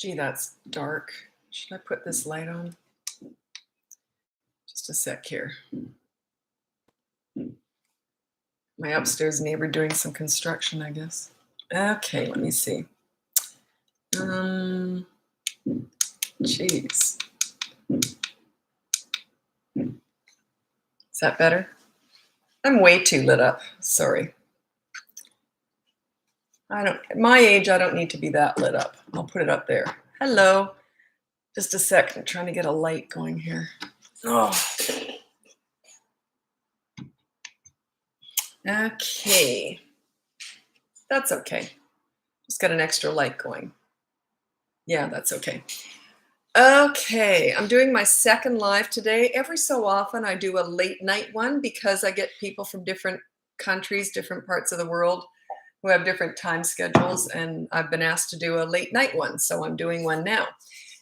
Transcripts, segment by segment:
Gee, that's dark. Should I put this light on? Just a sec here. My upstairs neighbor doing some construction, I guess. Okay, let me see. Jeez. Is that better? I'm way too lit up. Sorry. My age, I don't need to be that lit up. I'll put it up there. Hello. Just a sec. I'm trying to get a light going here. Oh. Okay. That's okay. Just got an extra light going. Yeah, that's okay. Okay, I'm doing my second live today. Every so often I do a late night one because I get people from different countries, different parts of the world who have different time schedules, and I've been asked to do a late night one, so I'm doing one now.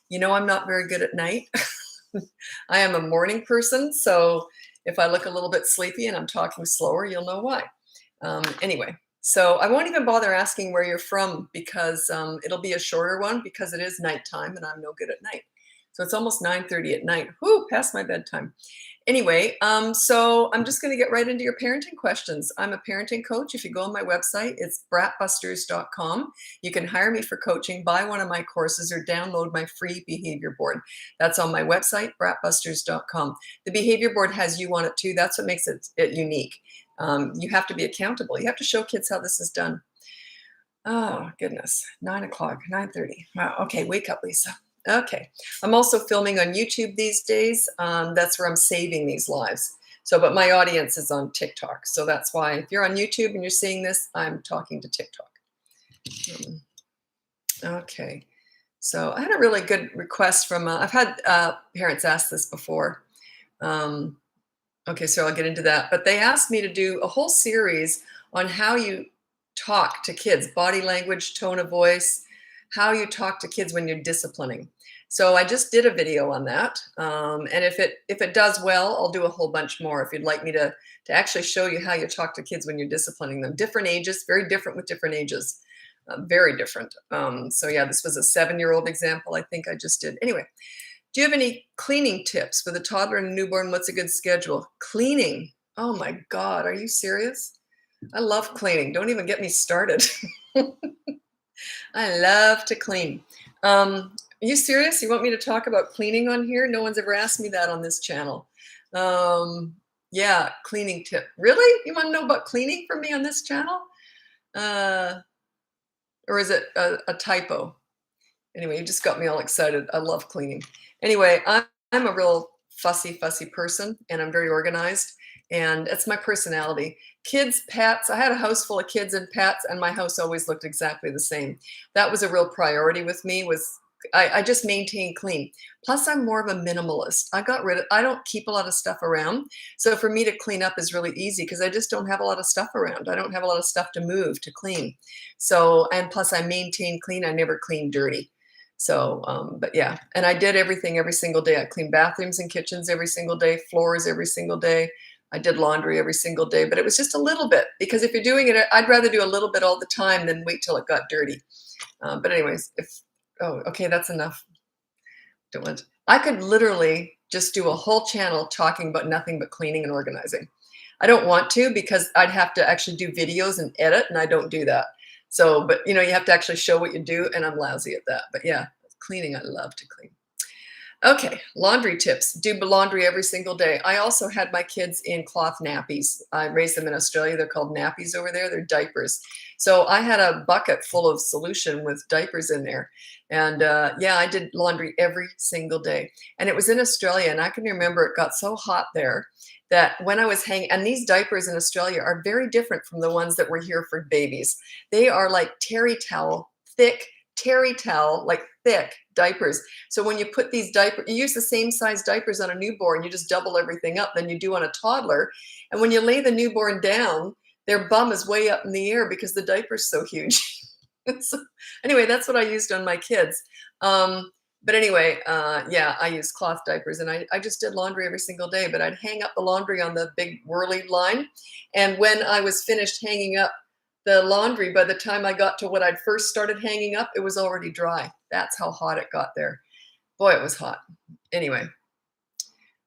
You know, I'm not very good at night. I am a morning person, so if I look a little bit sleepy and I'm talking slower, you'll know why. Anyway, so I won't even bother asking where you're from because it'll be a shorter one because it is nighttime and I'm no good at night. So it's almost 9:30 at night. Whoo, past my bedtime. Anyway, so I'm just going to get right into your parenting questions. I'm a parenting coach. If you go on my website, it's bratbusters.com. You can hire me for coaching, buy one of my courses, or download my free behavior board. That's on my website, bratbusters.com. The behavior board has you on it too. That's what makes it unique. You have to be accountable. You have to show kids how this is done. Oh, goodness. 9 o'clock, 9:30. Wow. Okay, wake up, Lisa. Okay. I'm also filming on YouTube these days. That's where I'm saving these lives. So, but my audience is on TikTok. So that's why if you're on YouTube and you're seeing this, I'm talking to TikTok. Okay. So I had a really good request from, I've had parents ask this before. Okay, so I'll get into that. But they asked me to do a whole series on how you talk to kids, body language, tone of voice, how you talk to kids when you're disciplining. So I just did a video on that. And if it does well, I'll do a whole bunch more if you'd like me to actually show you how you talk to kids when you're disciplining them. Different ages, very different with different ages. Very different. So yeah, this was a 7-year-old example I think I just did. Anyway. Do you have any cleaning tips with a toddler and a newborn? What's a good schedule? Cleaning. Oh my God, are you serious? I love cleaning. Don't even get me started. I love to clean. Are you serious? You want me to talk about cleaning on here? No one's ever asked me that on this channel. Yeah, cleaning tip. Really? You want to know about cleaning from me on this channel? Or is it a typo? Anyway, you just got me all excited. I love cleaning. Anyway, I'm a real fussy person, and I'm very organized, and it's my personality. Kids, pets, I had a house full of kids and pets, and my house always looked exactly the same. That was a real priority with me, I just maintain clean. Plus, I'm more of a minimalist. I don't keep a lot of stuff around. So for me to clean up is really easy because I just don't have a lot of stuff around. I don't have a lot of stuff to move, to clean. So, and plus I maintain clean. I never clean dirty. So, but yeah, and I did everything every single day. I cleaned bathrooms and kitchens every single day, floors every single day. I did laundry every single day, but it was just a little bit because if you're doing it, I'd rather do a little bit all the time than wait till it got dirty. But anyways, okay, that's enough. I could literally just do a whole channel talking about nothing but cleaning and organizing. I don't want to because I'd have to actually do videos and edit, and I don't do that. So, but you know, you have to actually show what you do, and I'm lousy at that. But yeah, cleaning, I love to clean. Okay, laundry tips. Do laundry every single day. I also had my kids in cloth nappies. I raised them in Australia. They're called nappies over there. They're diapers. So I had a bucket full of solution with diapers in there. And yeah, I did laundry every single day. And it was in Australia, and I can remember it got so hot there that when I was hanging, and these diapers in Australia are very different from the ones that were here for babies. They are like terry towel, thick terry towel, like thick diapers. So when you put these diapers, you use the same size diapers on a newborn, you just double everything up than you do on a toddler. And when you lay the newborn down, their bum is way up in the air because the diaper's so huge. So anyway, that's what I used on my kids. But anyway, yeah, I use cloth diapers, and I just did laundry every single day, but I'd hang up the laundry on the big whirly line. And when I was finished hanging up The laundry, by the time I got to what I'd first started hanging up, it was already dry. That's how hot it got there. Boy, it was hot. Anyway,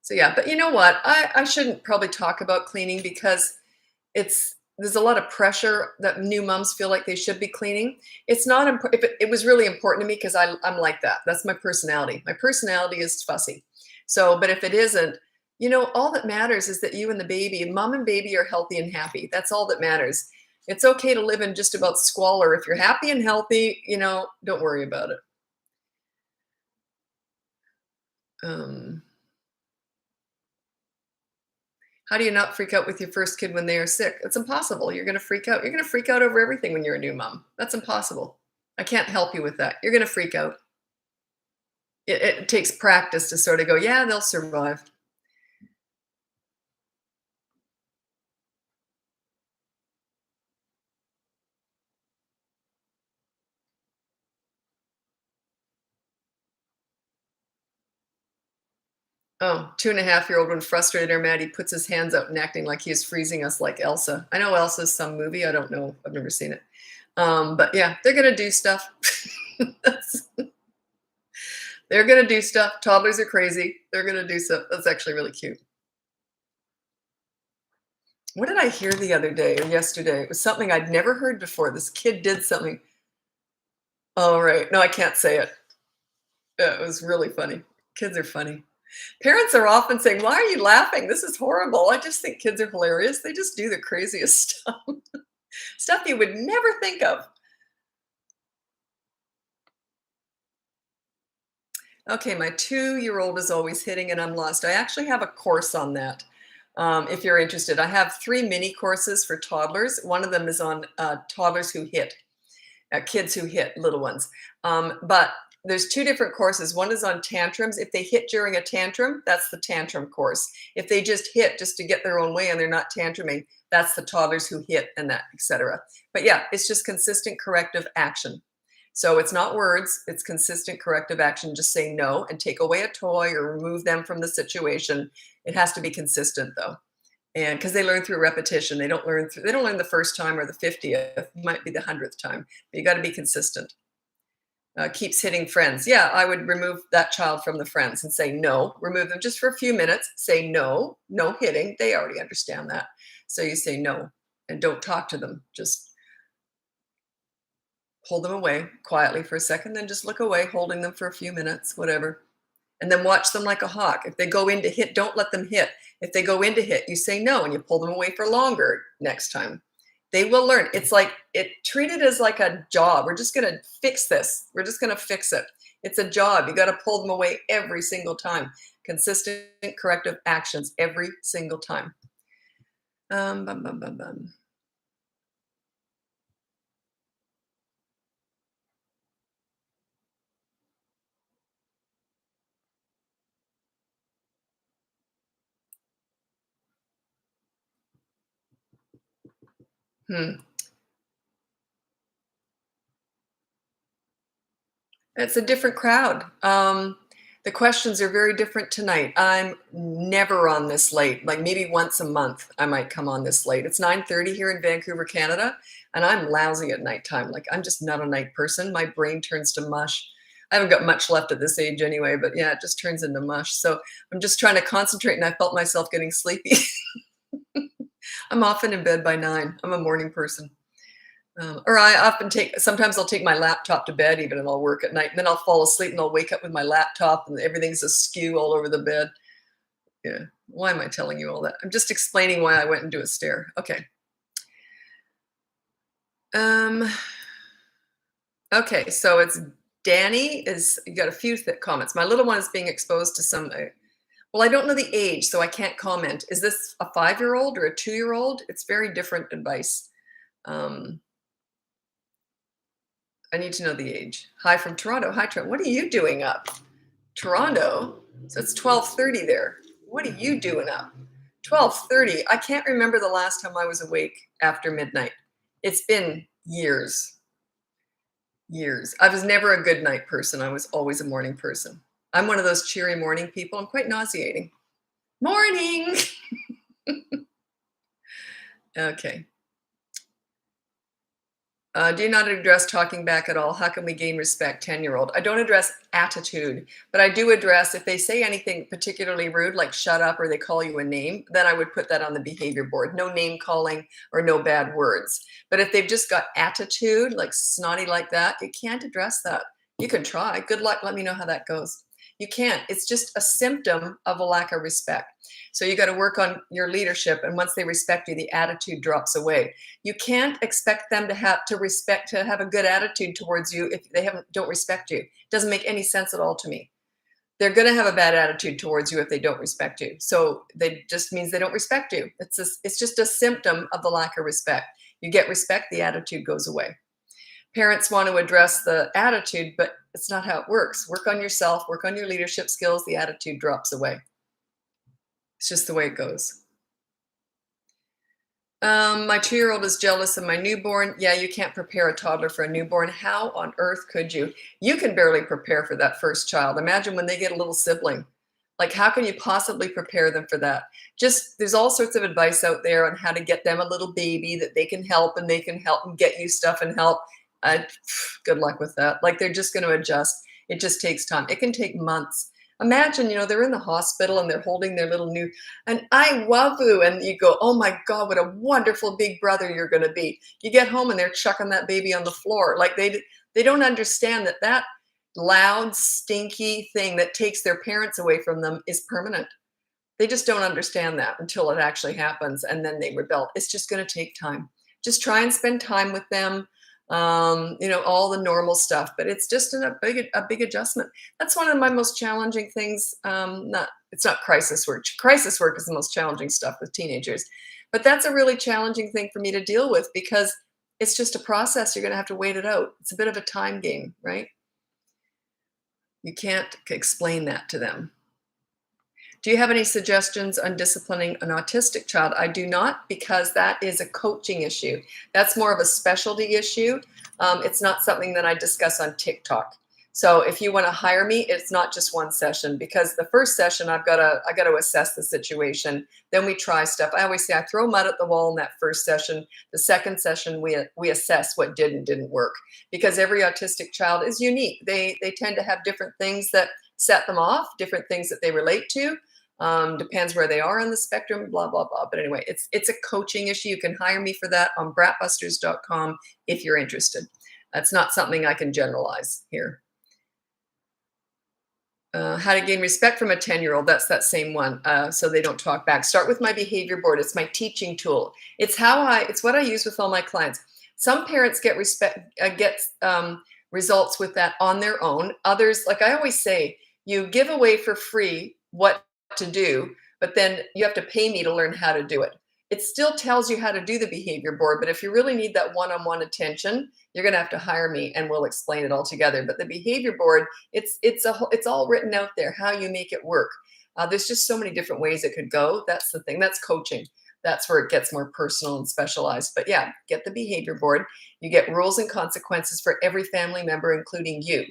so yeah, but you know what? I shouldn't probably talk about cleaning because there's a lot of pressure that new moms feel like they should be cleaning. It's not important. If it was really important to me because I'm like that. That's my personality. My personality is fussy. So, but if it isn't, all that matters is that you and the baby, mom and baby, are healthy and happy. That's all that matters. It's okay to live in just about squalor. If you're happy and healthy, don't worry about it. Um, how do you not freak out with your first kid when they are sick? It's impossible. You're going to freak out. You're going to freak out over everything when you're a new mom. That's impossible. I can't help you with that. You're going to freak out. It takes practice to sort of go, yeah, they'll survive. Oh, 2.5-year-old when frustrated or mad, he puts his hands out and acting like he is freezing us like Elsa. I know Elsa's some movie. I don't know. I've never seen it. But yeah, they're going to do stuff. They're going to do stuff. Toddlers are crazy. They're going to do stuff. That's actually really cute. What did I hear the other day or yesterday? It was something I'd never heard before. This kid did something. Oh, right. No, I can't say it. Yeah, it was really funny. Kids are funny. Parents are often saying, why are you laughing? This is horrible. I just think kids are hilarious. They just do the craziest stuff. Stuff you would never think of. Okay, my 2-year-old is always hitting and I'm lost. I actually have a course on that. If you're interested, I have 3 mini courses for toddlers. One of them is on toddlers who hit, kids who hit little ones. But there's 2 different courses. One is on tantrums. If they hit during a tantrum, that's the tantrum course. If they just hit just to get their own way and they're not tantruming, that's the toddlers who hit and that, etc. But yeah, it's just consistent corrective action. So it's not words, it's consistent corrective action. Just say no and take away a toy or remove them from the situation. It has to be consistent though. And because they learn through repetition, they don't learn the first time or the 50th, it might be the 100th time, but you got to be consistent. Keeps hitting friends. Yeah, I would remove that child from the friends and say no, remove them just for a few minutes, say no, no hitting. They already understand that. So you say no and don't talk to them. Just pull them away quietly for a second, then just look away, holding them for a few minutes, whatever. And then watch them like a hawk. If they go in to hit, don't let them hit. If they go in to hit, you say no and you pull them away for longer next time. They will learn. It's like treat it as like a job. We're just going to fix this. We're just going to fix it. It's a job. You got to pull them away every single time. Consistent corrective actions every single time. Bum, bum, bum, bum. It's a different crowd. The questions are very different tonight. I'm never on this late. Like maybe once a month I might come on this late. It's 9:30 here in Vancouver, Canada, and I'm lousy at nighttime. Like I'm just not a night person. My brain turns to mush. I haven't got much left at this age anyway, but yeah, it just turns into mush. So I'm just trying to concentrate and I felt myself getting sleepy. I'm often in bed by 9. I'm a morning person. Or I often sometimes I'll take my laptop to bed even and I'll work at night and then I'll fall asleep and I'll wake up with my laptop and everything's askew all over the bed. Yeah. Why am I telling you all that? I'm just explaining why I went into a stare. Okay. Okay. So it's Danny you got a few comments. My little one is being exposed to some, well, I don't know the age, so I can't comment. Is this a 5-year-old or a 2-year-old? It's very different advice. I need to know the age. Hi from Toronto. Hi, Toronto. What are you doing up? Toronto? So it's 12:30 there. What are you doing up? 12:30. I can't remember the last time I was awake after midnight. It's been years. Years. I was never a good night person. I was always a morning person. I'm one of those cheery morning people. I'm quite nauseating. Morning! Okay. Do not address talking back at all. How can we gain respect? 10-year-old. I don't address attitude, but I do address if they say anything particularly rude, like shut up or they call you a name, then I would put that on the behavior board. No name calling or no bad words. But if they've just got attitude, like snotty like that, you can't address that. You can try. Good luck. Let me know how that goes. You can't. It's just a symptom of a lack of respect. So you got to work on your leadership. And once they respect you, the attitude drops away. You can't expect them to have a good attitude towards you if they don't respect you. It doesn't make any sense at all to me. They're going to have a bad attitude towards you if they don't respect you. So that just means they don't respect you. It's just a symptom of the lack of respect. You get respect, the attitude goes away. Parents want to address the attitude, but it's not how it works. Work on yourself, work on your leadership skills, the attitude drops away. It's just the way it goes. My 2-year-old is jealous of my newborn. Yeah, you can't prepare a toddler for a newborn. How on earth could you? You can barely prepare for that first child. Imagine when they get a little sibling. Like, how can you possibly prepare them for that? Just, there's all sorts of advice out there on how to get them a little baby that they can help and get you stuff and help. Good luck with that. Like, they're just going to adjust. It just takes time. It can take months. Imagine, they're in the hospital and they're holding their little new, and I love you. And you go, oh my God, what a wonderful big brother you're going to be. You get home and they're chucking that baby on the floor. Like they don't understand that loud, stinky thing that takes their parents away from them is permanent. They just don't understand that until it actually happens. And then they rebel. It's just going to take time. Just try and spend time with them. All the normal stuff, but it's just a big adjustment. That's one of my most challenging things. It's not crisis work. Crisis work is the most challenging stuff with teenagers, but that's a really challenging thing for me to deal with because it's just a process. You're going to have to wait it out. It's a bit of a time game, right? You can't explain that to them. Do you have any suggestions on disciplining an autistic child? I do not, because that is a coaching issue. That's more of a specialty issue. It's not something that I discuss on TikTok. So if you want to hire me, it's not just one session, because the first session I got to assess the situation. Then we try stuff. I always say I throw mud at the wall in that first session. The second session we assess what did and didn't work, because every autistic child is unique. They tend to have different things that set them off, different things that they relate to. Depends where they are on the spectrum, blah, blah, blah. But anyway, it's a coaching issue. You can hire me for that on bratbusters.com if you're interested. That's not something I can generalize here. How to gain respect from a 10-year-old. That's that same one. So they don't talk back. Start with my behavior board. It's my teaching tool. It's what I use with all my clients. Some parents get results with that on their own. Others, like I always say, you give away for free what to do, but then you have to pay me to learn how to do it. It still tells you how to do the behavior board, but if you really need that one-on-one attention, you're going to have to hire me and we'll explain it all together. But the behavior board, it's all written out there, how you make it work. There's just so many different ways it could go. That's the thing. That's coaching. That's where it gets more personal and specialized. But yeah, get the behavior board. You get rules and consequences for every family member, including you.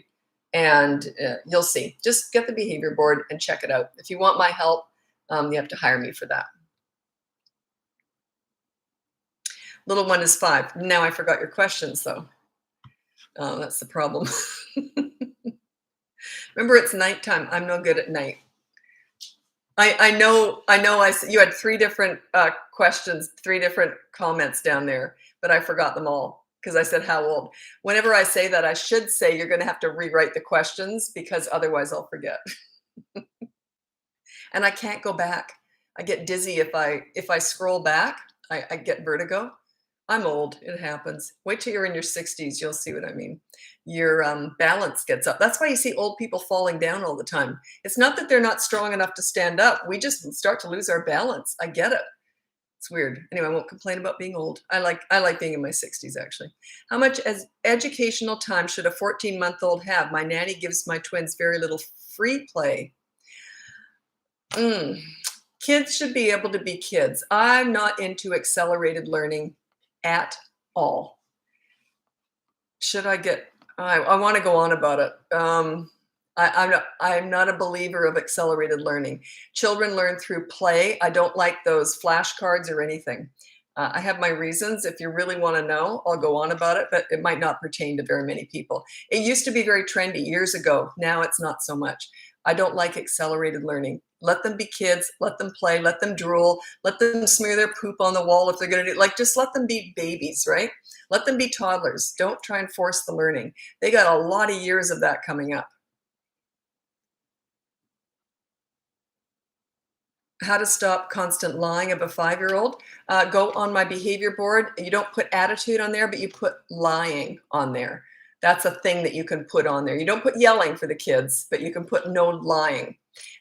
And you'll see. Just get the behavior board and check it out. If you want my help, you have to hire me for that. Little one is 5. Now I forgot your questions, though. That's the problem. Remember, it's nighttime. I'm no good at night. I know. You had 3 different questions, 3 different comments down there, but I forgot them all because I said how old. Whenever I say that, I should say you're going to have to rewrite the questions because otherwise I'll forget. And I can't go back. I get dizzy if I scroll back. I get vertigo. I'm old. It happens. Wait till you're in your 60s. You'll see what I mean. Your balance gets up. That's why you see old people falling down all the time. It's not that they're not strong enough to stand up. We just start to lose our balance. I get it. It's weird. Anyway, I won't complain about being old. I like being in my 60s, actually. How much educational time should a 14-month-old have? My nanny gives my twins very little free play. Kids should be able to be kids. I'm not into accelerated learning at all. I want to go on about it. I'm not a believer of accelerated learning. Children learn through play. I don't like those flashcards or anything. I have my reasons. If you really want to know, I'll go on about it, but it might not pertain to very many people. It used to be very trendy years ago. Now it's not so much. I don't like accelerated learning. Let them be kids, let them play, let them drool, let them smear their poop on the wall if they're going to do, like, just let them be babies, right? Let them be toddlers. Don't try and force the learning. They got a lot of years of that coming up. How to stop constant lying of a 5-year-old. Go on my behavior board. You don't put attitude on there, but you put lying on there. That's a thing that you can put on there. You don't put yelling for the kids, but you can put no lying.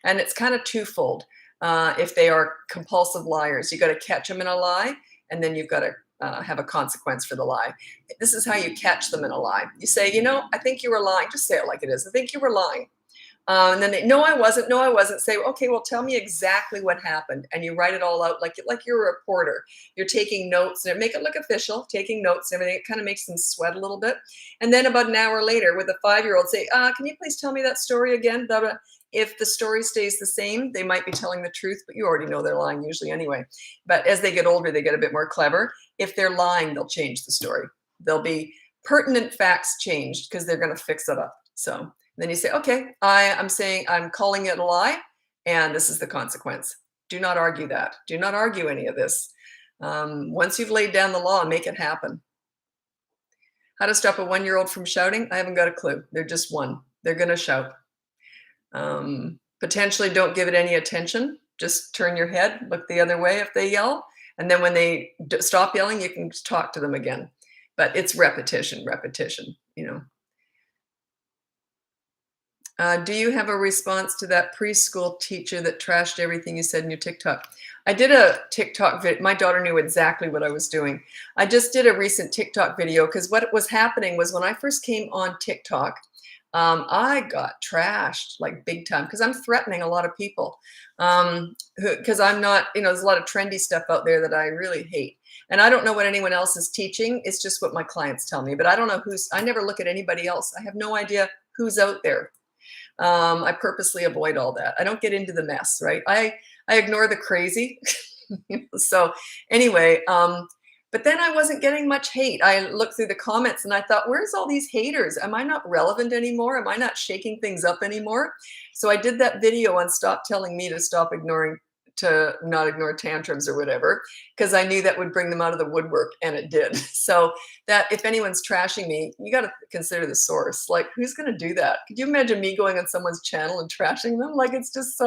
And it's kind of twofold. If they are compulsive liars, you got to catch them in a lie, and then you've got to have a consequence for the lie. This is how you catch them in a lie. You say, I think you were lying. Just say it like it is. I think you were lying. And then they, no, I wasn't. No, I wasn't. Say, okay, well, tell me exactly what happened. And you write it all out like you're a reporter. You're taking notes and make it look official, taking notes and everything. It kind of makes them sweat a little bit. And then about an hour later with a 5-year-old, say, can you please tell me that story again? Blah, blah. If the story stays the same, they might be telling the truth, but you already know they're lying usually anyway. But as they get older, they get a bit more clever. If they're lying, they'll change the story. There'll be pertinent facts changed because they're going to fix it up. So then you say, okay, I'm calling it a lie, and this is the consequence. Do not argue that. Do not argue any of this. Once you've laid down the law, make it happen. How to stop a 1-year-old from shouting? I haven't got a clue. They're just one. They're going to shout. Potentially don't give it any attention. Just turn your head, look the other way if they yell. And then when they stop yelling, you can just talk to them again. But it's repetition. Do you have a response to that preschool teacher that trashed everything you said in your TikTok? I did a TikTok video. My daughter knew exactly what I was doing. I just did a recent TikTok video because what was happening was when I first came on TikTok, I got trashed like big time because I'm threatening a lot of people. Because I'm not, there's a lot of trendy stuff out there that I really hate. And I don't know what anyone else is teaching. It's just what my clients tell me. But I don't know I never look at anybody else. I have no idea who's out there. I purposely avoid all that. I don't get into the mess, right? I ignore the crazy. So anyway, but then I wasn't getting much hate. I looked through the comments and I thought, where's all these haters? Am I not relevant anymore? Am I not shaking things up anymore? So I did that video on stop telling me to not ignore tantrums or whatever, because I knew that would bring them out of the woodwork, and it did. So that if anyone's trashing me, you got to consider the source. Like, who's going to do that? Could you imagine me going on someone's channel and trashing them? Like, it's just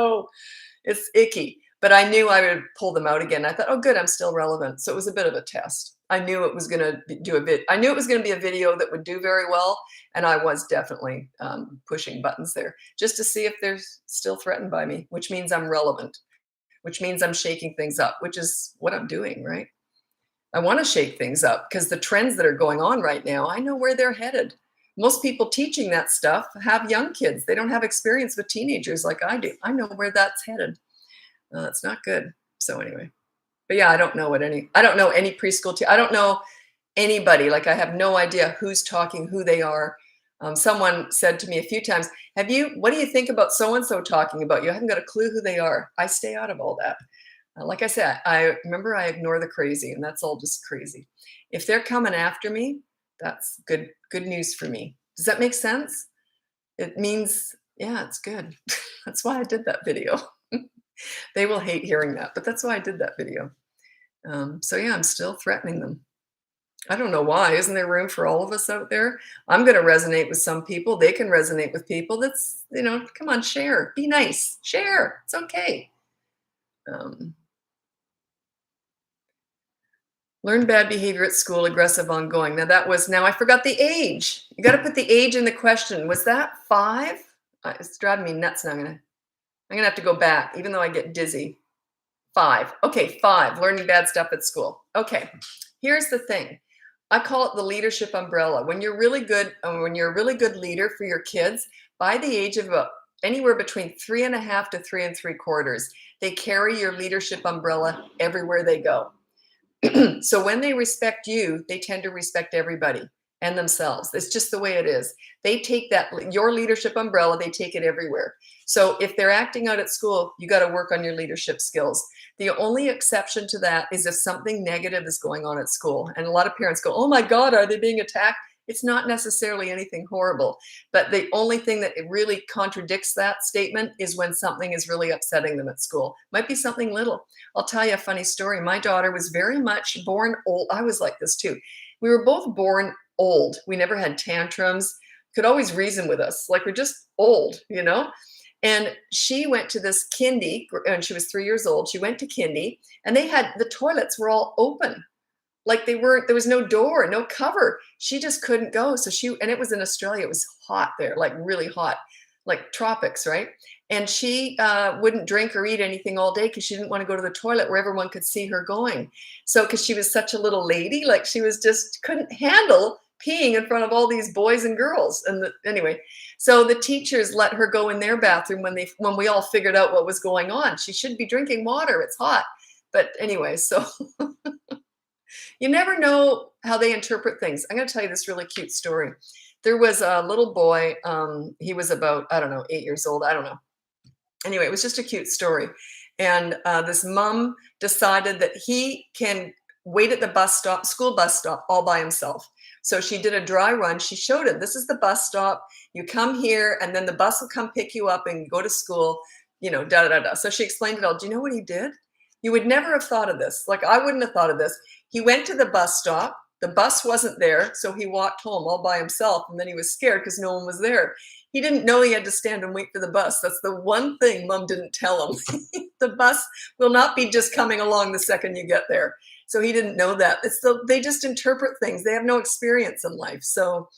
it's icky. But I knew I would pull them out again. I thought, oh, good, I'm still relevant. So it was a bit of a test. I knew it was going to I knew it was going to be a video that would do very well. And I was definitely pushing buttons there just to see if they're still threatened by me, which means I'm relevant, which means I'm shaking things up, which is what I'm doing, right? I want to shake things up because the trends that are going on right now, I know where they're headed. Most people teaching that stuff have young kids. They don't have experience with teenagers like I do. I know where that's headed. It's not good. So anyway, but yeah, I don't know any preschool I don't know anybody. Like, I have no idea who's talking, who they are. Someone said to me a few times, what do you think about so-and-so talking about you? I haven't got a clue who they are. I stay out of all that. Like I said, I ignore the crazy, and that's all just crazy. If they're coming after me, that's good news for me. Does that make sense? It means, yeah, it's good. That's why I did that video. They will hate hearing that, but that's why I did that video. So yeah, I'm still threatening them. I don't know why. Isn't there room for all of us out there? I'm going to resonate with some people. They can resonate with people. That's, come on, share. Be nice. Share. It's okay. Learn bad behavior at school, aggressive, ongoing. Now I forgot the age. You got to put the age in the question. Was that 5? It's driving me nuts now. I'm going to have to go back, even though I get dizzy. 5. Okay, 5. Learning bad stuff at school. Okay, here's the thing. I call it the leadership umbrella. When you're really good, when you're a really good leader for your kids, by the age of anywhere between 3.5 to 3 3/4, they carry your leadership umbrella everywhere they go. So when they respect you, they tend to respect everybody. and themselves. It's just the way it is. They take that, your leadership umbrella, they take it everywhere. So if they're acting out at school, you got to work on your leadership skills. The only exception to that is if something negative is going on at school. And a lot of parents go, oh my God, are they being attacked? It's not necessarily anything horrible. But the only thing that it really contradicts that statement is when something is really upsetting them at school. Might be something little. I'll tell you a funny story. My daughter was very much born old. I was like this too. We were both born old. We never had tantrums, could always reason with us. Like we're just old, you know? And she went to this kindy, and she was 3 years old. She went to kindy, and they had, the toilets were all open. Like they weren't, there was no door, no cover. She just couldn't go. So she, and it was in Australia, it was hot there, like really hot, like tropics, right? And she wouldn't drink or eat anything all day because she didn't want to go to the toilet where everyone could see her going. So, because she was such a little lady, like she was just couldn't handle peeing in front of all these boys and girls. And anyway, so the teachers let her go in their bathroom when we all figured out what was going on. She should be drinking water. It's hot. But anyway, so you never know how they interpret things. I'm going to tell you this really cute story. There was a little boy. He was about, I don't know, 8 years old. I don't know. Anyway, it was just a cute story. And this mom decided that he can wait at the bus stop, school bus stop, all by himself. So she did a dry run. She showed him, this is the bus stop. You come here, and then the bus will come pick you up and go to school, you know, da, da, da, da. So she explained it all. Do you know what he did? You would never have thought of this. Like, I wouldn't have thought of this. He went to the bus stop. The bus wasn't there, so he walked home all by himself, and then he was scared because no one was there. He didn't know he had to stand and wait for the bus. That's the one thing Mom didn't tell him. The bus will not be just coming along the second you get there. So he didn't know that. They just interpret things. They have no experience in life. So,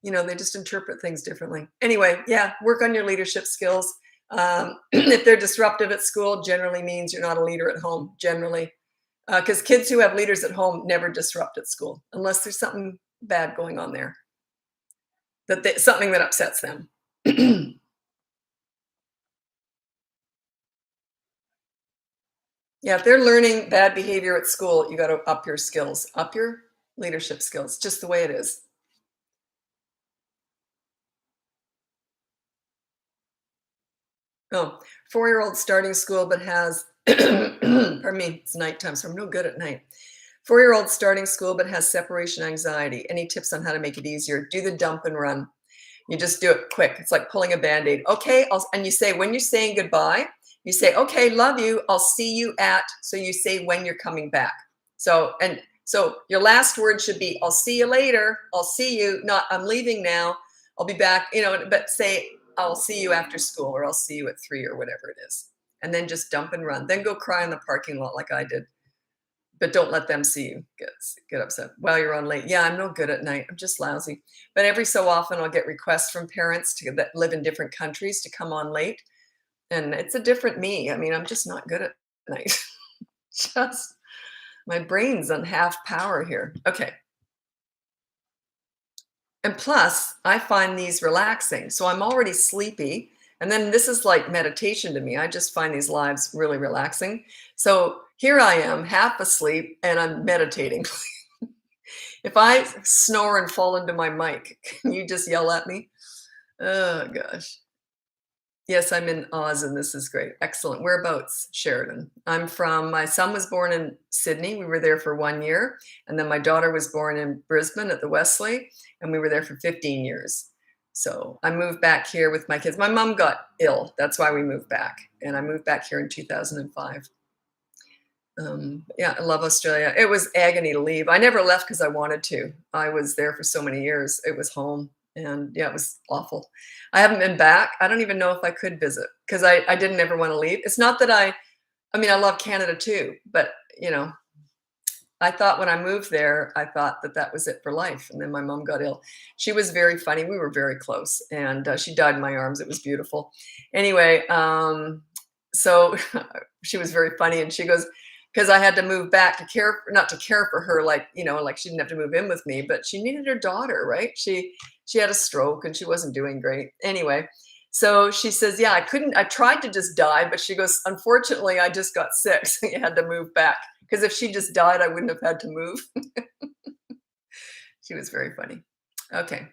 you know, they just interpret things differently. Anyway, yeah, work on your leadership skills. If they're disruptive at school, generally means you're not a leader at home, generally. Because kids who have leaders at home never disrupt at school, unless there's something bad going on there, something that upsets them. Yeah, if they're learning bad behavior at school, you got to up your skills, up your leadership skills, just the way it is. Oh, 4-year-old starting school, but has, pardon me, it's nighttime, so I'm no good at night. 4-year-old starting school, but has separation anxiety. Any tips on how to make it easier? Do the dump and run. You just do it quick. It's like pulling a Band-Aid. Okay, and you say, when you're saying goodbye, you say, okay, love you. I'll see you at, so you say when you're coming back. So your last word should be, I'll see you later. I'll see you, not I'm leaving now. I'll be back, you know, but say, I'll see you after school, or I'll see you at 3, or whatever it is. And then just dump and run. Then go cry in the parking lot like I did. But don't let them see you get upset while you're on late. Yeah, I'm no good at night. I'm just lousy. But every so often I'll get requests from parents that live in different countries to come on late. And it's a different me. I mean, I'm just not good at night. Just my brain's on half power here. Okay. And plus, I find these relaxing. So I'm already sleepy. And then this is like meditation to me. I just find these lives really relaxing. So here I am, half asleep, and I'm meditating. If I snore and fall into my mic, can you just yell at me? Oh, gosh. Yes, I'm in Oz, and this is great. Excellent. Whereabouts? Sheridan. My son was born in Sydney. We were there for 1 year. And then my daughter was born in Brisbane at the Wesley, and we were there for 15 years. So I moved back here with my kids. My mom got ill. That's why we moved back. And I moved back here in 2005. Yeah, I love Australia. It was agony to leave. I never left because I wanted to. I was there for so many years. It was home. And yeah, it was awful. I haven't been back. I don't even know if I could visit because I didn't ever want to leave. It's not that I mean, I love Canada too, but you know, I thought when I moved there, I thought that was it for life. And then my mom got ill. She was very funny. We were very close, and she died in my arms. It was beautiful. Anyway, so she was very funny, and she goes, because I had to move back not to care for her, like, you know, like she didn't have to move in with me, but she needed her daughter, right? She had a stroke and she wasn't doing great. Anyway, so she says, yeah, I tried to just die, but she goes, unfortunately, I just got sick, so you had to move back. Because if she just died, I wouldn't have had to move. She was very funny. Okay.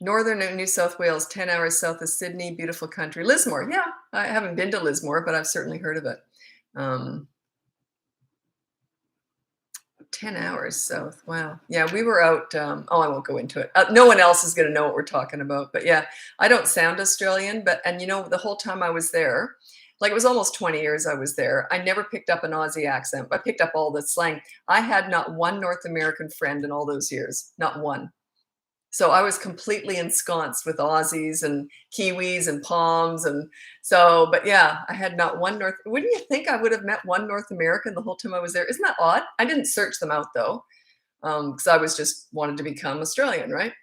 Northern New South Wales, 10 hours south of Sydney, beautiful country. Lismore, yeah. I haven't been to Lismore, but I've certainly heard of it. Um, 10 hours south. Wow. Yeah, we were out. Oh, I won't go into it. No one else is going to know what we're talking about. But yeah, I don't sound Australian. And the whole time I was there, like it was almost 20 years I was there, I never picked up an Aussie accent. I picked up all the slang. I had not one North American friend in all those years, not one. So I was completely ensconced with Aussies and Kiwis and Poms. And so, but yeah, I had not one wouldn't you think I would have met one North American the whole time I was there? Isn't that odd? I didn't search them out though, because I was just wanted to become Australian, right?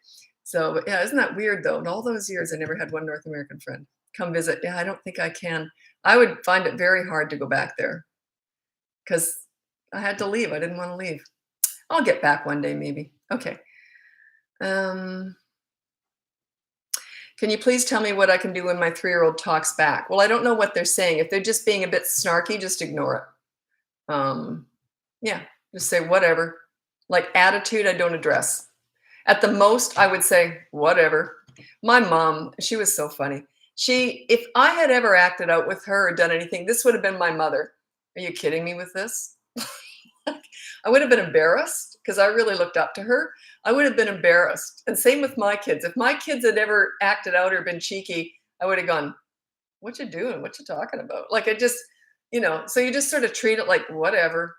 So, but yeah, isn't that weird though? In all those years, I never had one North American friend come visit. Yeah, I don't think I can. I would find it very hard to go back there because I had to leave. I didn't want to leave. I'll get back one day, maybe. Okay. Um, Can you please tell me what I can do when my 3-year-old talks back? Well, I don't know what they're saying. If they're just being a bit snarky, just ignore it. Yeah, just say whatever. Like attitude, I don't address. At the most, I would say whatever. My mom, she was so funny. If I had ever acted out with her or done anything, this would have been my mother. Are you kidding me with this? I would have been embarrassed because I really looked up to her. I would have been embarrassed. And same with my kids. If my kids had ever acted out or been cheeky, I would have gone, what you doing? What you talking about? Like so you just sort of treat it like whatever.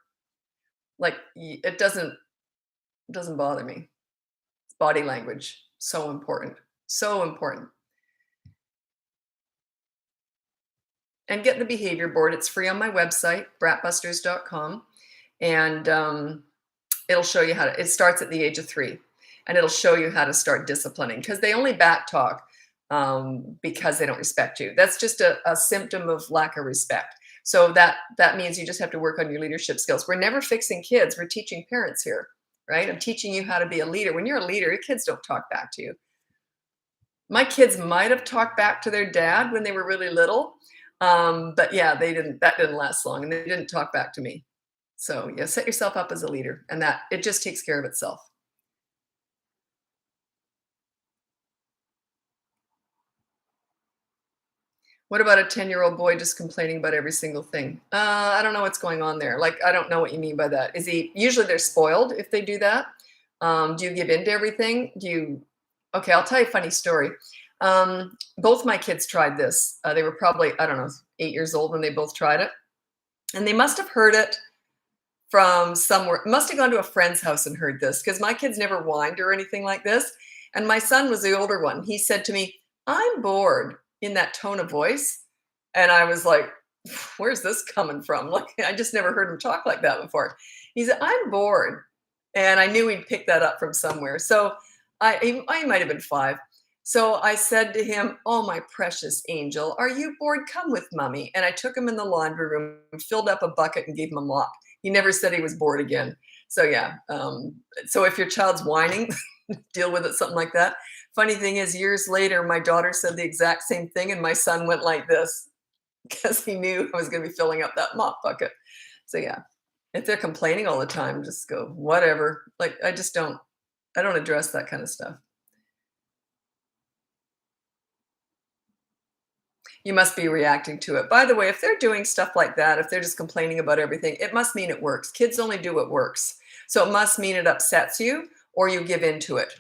Like it doesn't bother me. Body language, so important. So important. And get the behavior board. It's free on my website, bratbusters.com. And it'll show you it starts at the age of 3, and it'll show you how to start disciplining because they only back talk because they don't respect you. That's just a symptom of lack of respect. So that means you just have to work on your leadership skills. We're never fixing kids. We're teaching parents here, right? I'm teaching you how to be a leader. When you're a leader, your kids don't talk back to you. My kids might have talked back to their dad when they were really little. But yeah, that didn't last long, and they didn't talk back to me. So yeah, set yourself up as a leader, and that it just takes care of itself. What about a 10-year-old boy just complaining about every single thing? I don't know what's going on there. Like, I don't know what you mean by that. Usually they're spoiled if they do that. Do you give in to everything? Okay, I'll tell you a funny story. Both my kids tried this. They were probably, I don't know, 8 years old when they both tried it. And they must have heard it from somewhere, must have gone to a friend's house and heard this because my kids never whined or anything like this. And my son was the older one. He said to me, I'm bored, in that tone of voice. And I was like, where's this coming from? Like, I just never heard him talk like that before. He said, I'm bored. And I knew he'd pick that up from somewhere. So I might have been 5. So I said to him, oh, my precious angel, are you bored? Come with mommy. And I took him in the laundry room, filled up a bucket and gave him a mop. He never said he was bored again. So yeah. So if your child's whining, deal with it, something like that. Funny thing is, years later, my daughter said the exact same thing, and my son went like this because he knew I was going to be filling up that mop bucket. So yeah, if they're complaining all the time, just go, whatever. Like, I don't address that kind of stuff. You must be reacting to it. By the way, if they're doing stuff like that, if they're just complaining about everything, it must mean it works. Kids only do what works. So it must mean it upsets you or you give in to it.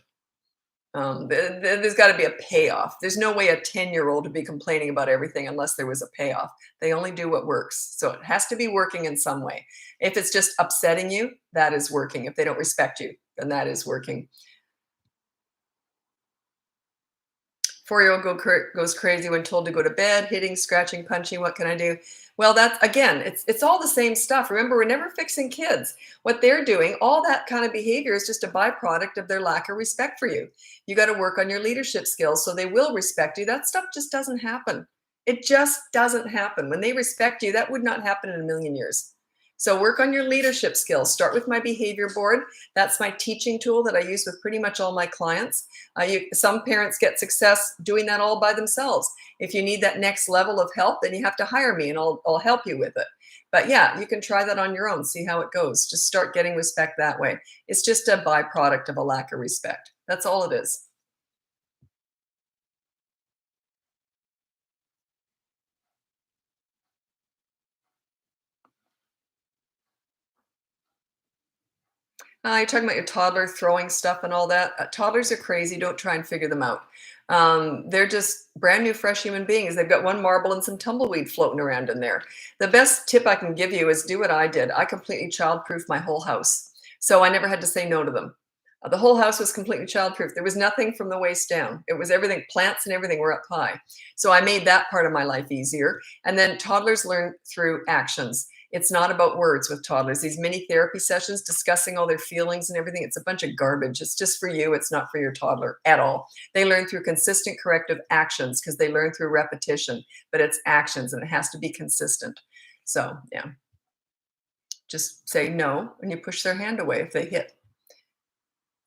There's got to be a payoff. There's no way a 10-year-old would be complaining about everything unless there was a payoff. They only do what works. So it has to be working in some way. If it's just upsetting you, that is working. If they don't respect you, then that is working. 4-year-old goes crazy when told to go to bed, hitting, scratching, punching. What can I do? Well, that's, again, it's all the same stuff. Remember, we're never fixing kids. What they're doing, all that kind of behavior is just a byproduct of their lack of respect for you. You got to work on your leadership skills so they will respect you. That stuff just doesn't happen. It just doesn't happen. When they respect you, that would not happen in a million years. So work on your leadership skills. Start with my behavior board. That's my teaching tool that I use with pretty much all my clients. Some parents get success doing that all by themselves. If you need that next level of help, then you have to hire me and I'll help you with it. But yeah, you can try that on your own, see how it goes. Just start getting respect that way. It's just a byproduct of a lack of respect. That's all it is. You're talking about your toddler throwing stuff and all that. Toddlers are crazy. Don't try and figure them out. They're just brand new, fresh human beings. They've got one marble and some tumbleweed floating around in there. The best tip I can give you is do what I did. I completely childproofed my whole house. So I never had to say no to them. The whole house was completely childproof. There was nothing from the waist down. It was everything, plants and everything were up high. So I made that part of my life easier. And then toddlers learn through actions. It's not about words with toddlers. These mini therapy sessions discussing all their feelings and everything, it's a bunch of garbage. It's just for you. It's not for your toddler at all. They learn through consistent corrective actions because they learn through repetition, but it's actions and it has to be consistent. So, yeah, just say no and you push their hand away if they hit.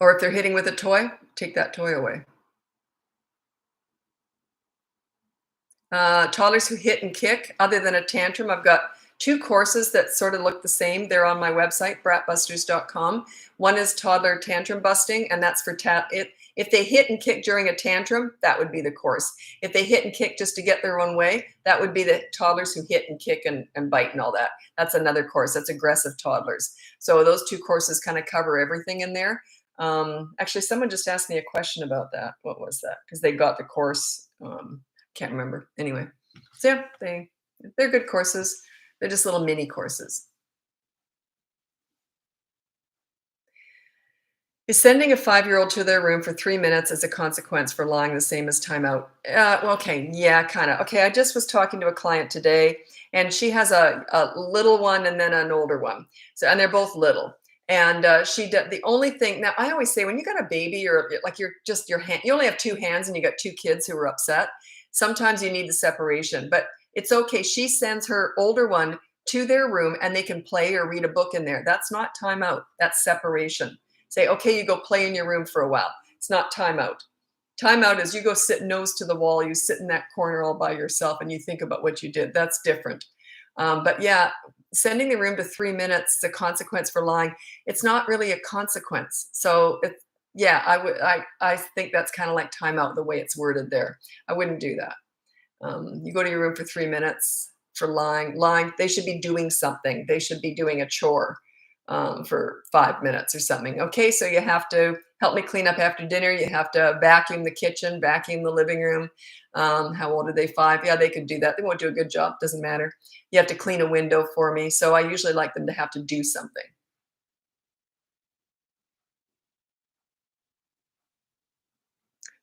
Or if they're hitting with a toy, take that toy away. Toddlers who hit and kick, other than a tantrum, I've got two courses that sort of look the same. They're on my website, bratbusters.com. One is toddler tantrum busting, and that's for if they hit and kick during a tantrum, that would be the course. If they hit and kick just to get their own way, that would be the toddlers who hit and kick and bite and all that. That's another course. That's aggressive toddlers. So those two courses kind of cover everything in there. Actually, someone just asked me a question about that. What was that? Because they got the course. Can't remember. Anyway, so yeah, they're good courses. They're just little mini courses. Is sending a 5-year-old to their room for 3 minutes as a consequence for lying the same as timeout? Well, okay, yeah, kind of. Okay, I just was talking to a client today, and she has a little one and then an older one. So, and they're both little. And she did the only thing. Now, I always say when you got a baby, or like you're just your hand, you only have two hands, and you got two kids who are upset. Sometimes you need the separation, but it's okay. She sends her older one to their room, and they can play or read a book in there. That's not timeout. That's separation. Say, okay, you go play in your room for a while. It's not timeout. Timeout is you go sit nose to the wall, you sit in that corner all by yourself and you think about what you did. That's different. But yeah, sending the room to 3 minutes, the consequence for lying, it's not really a consequence. So yeah, I think that's kind of like timeout the way it's worded there. I wouldn't do that. You go to your room for 3 minutes for lying. Lying, they should be doing something. They should be doing a chore for 5 minutes or something. Okay, so you have to help me clean up after dinner. You have to vacuum the kitchen, vacuum the living room. How old are they? 5? Yeah, they could do that. They won't do a good job. Doesn't matter. You have to clean a window for me. So I usually like them to have to do something.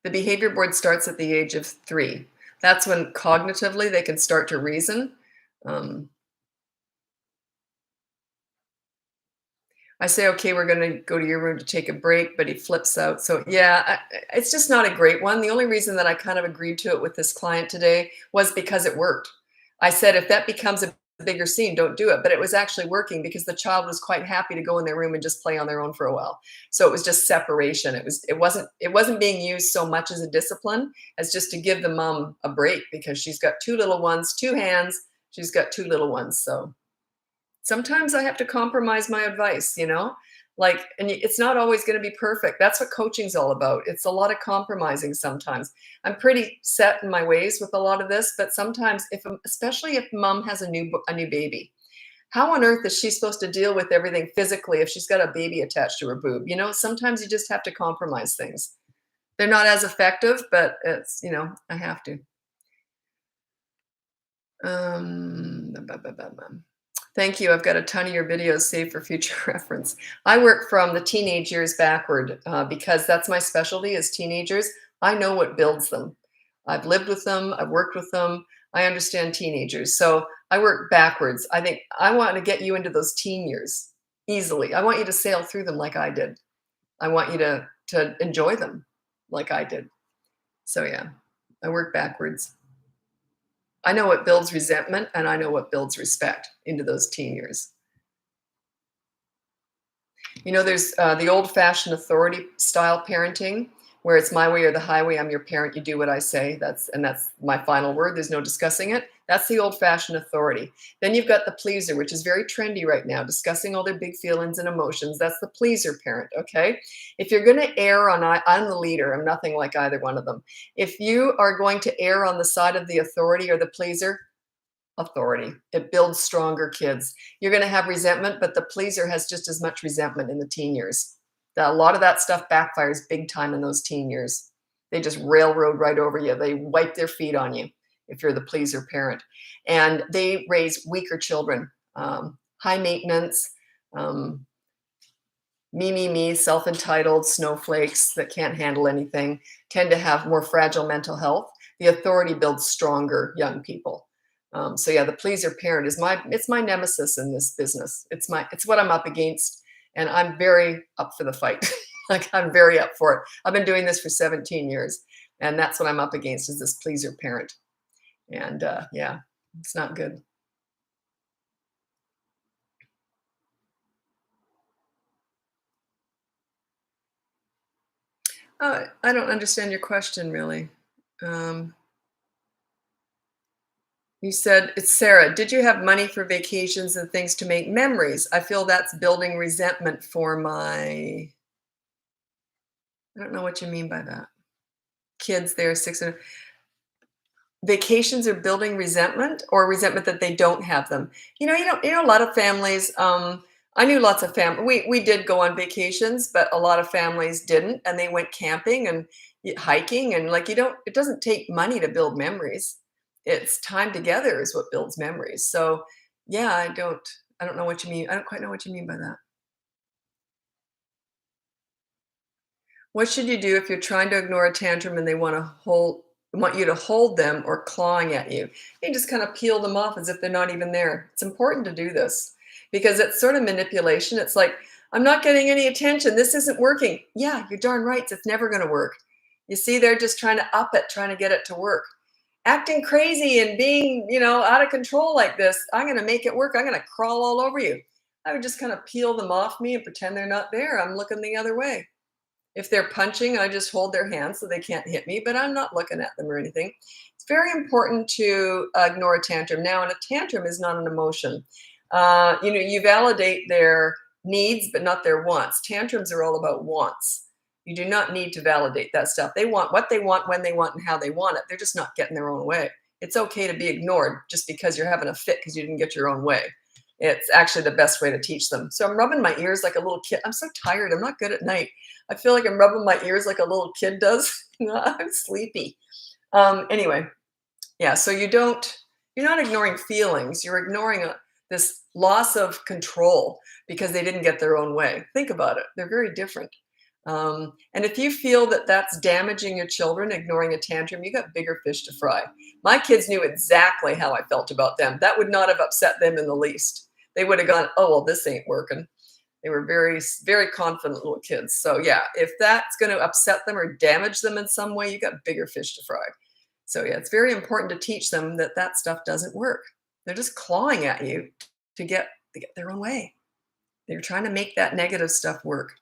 The behavior board starts at the age of 3. That's when cognitively they can start to reason. Um, I say, okay, we're going to go to your room to take a break, but he flips out. So, yeah, it's just not a great one. The only reason that I kind of agreed to it with this client today was because it worked. I said, if that becomes a bigger scene, don't do it. But it was actually working because the child was quite happy to go in their room and just play on their own for a while. So it was just separation. It wasn't being used so much as a discipline as just to give the mom a break because she's got two little ones, two hands. She's got two little ones. So sometimes I have to compromise my advice, like, and it's not always going to be perfect. That's what coaching's all about. It's a lot of compromising sometimes. I'm pretty set in my ways with a lot of this, but sometimes especially if mom has a new baby, how on earth is she supposed to deal with everything physically if she's got a baby attached to her boob? Sometimes you just have to compromise things. They're not as effective, but I have to. Bum, bum, bum, bum. Thank you. I've got a ton of your videos saved for future reference. I work from the teenage years backward because that's my specialty is teenagers. I know what builds them. I've lived with them. I've worked with them. I understand teenagers. So I work backwards. I think I want to get you into those teen years easily. I want you to sail through them like I did. I want you to enjoy them like I did. So yeah, I work backwards. I know what builds resentment and I know what builds respect into those teen years. There's the old-fashioned authority style parenting where it's my way or the highway. I'm your parent. You do what I say. That's my final word. There's no discussing it. That's the old-fashioned authority. Then you've got the pleaser, which is very trendy right now, discussing all their big feelings and emotions. That's the pleaser parent, okay? If you're going to err on, I'm the leader. I'm nothing like either one of them. If you are going to err on the side of the authority or the pleaser, authority. It builds stronger kids. You're going to have resentment, but the pleaser has just as much resentment in the teen years. A lot of that stuff backfires big time in those teen years. They just railroad right over you. They wipe their feet on you if you're the pleaser parent. And they raise weaker children, high maintenance, um, me, self-entitled snowflakes that can't handle anything, tend to have more fragile mental health. The authority builds stronger young people. So yeah, the pleaser parent is my nemesis in this business. It's what I'm up against, and I'm very up for the fight. Like, I'm very up for it. I've been doing this for 17 years, and that's what I'm up against, is this pleaser parent. And yeah, it's not good. I don't understand your question really. Um, you said, it's Sarah. Did you have money for vacations and things to make memories? I feel that's building resentment for my. I don't know what you mean by that. Kids, they're 6 and vacations are building resentment, or resentment that they don't have them. A lot of families. I knew lots of we did go on vacations, but a lot of families didn't, and they went camping and hiking, and like, it doesn't take money to build memories. It's time together is what builds memories. So yeah, I don't know what you mean. I don't quite know what you mean by that. What should you do if you're trying to ignore a tantrum and they want you to hold them or clawing at you? You just kind of peel them off as if they're not even there. It's important to do this because it's sort of manipulation. It's like, I'm not getting any attention. This isn't working. Yeah, you're darn right. It's never going to work. You see, they're just trying to up it, trying to get it to work. Acting crazy and being, out of control like this. I'm going to make it work. I'm going to crawl all over you. I would just kind of peel them off me and pretend they're not there. I'm looking the other way. If they're punching, I just hold their hands so they can't hit me, but I'm not looking at them or anything. It's very important to ignore a tantrum. Now, and a tantrum is not an emotion. You validate their needs, but not their wants. Tantrums are all about wants. You do not need to validate that stuff. They want what they want, when they want, and how they want it. They're just not getting their own way. It's okay to be ignored just because you're having a fit because you didn't get your own way. It's actually the best way to teach them. So I'm rubbing my ears like a little kid. I'm so tired. I'm not good at night. I feel like I'm rubbing my ears like a little kid does. I'm sleepy. Anyway, yeah. So you're not ignoring feelings. You're ignoring this loss of control because they didn't get their own way. Think about it. They're very different. And if you feel that that's damaging your children, ignoring a tantrum, you got bigger fish to fry. My kids knew exactly how I felt about them. That would not have upset them in the least. They would have gone, oh, well, this ain't working. They were very, very confident little kids. So yeah, if that's going to upset them or damage them in some way, you got bigger fish to fry. So yeah, it's very important to teach them that that stuff doesn't work. They're just clawing at you to get their own way. They're trying to make that negative stuff work.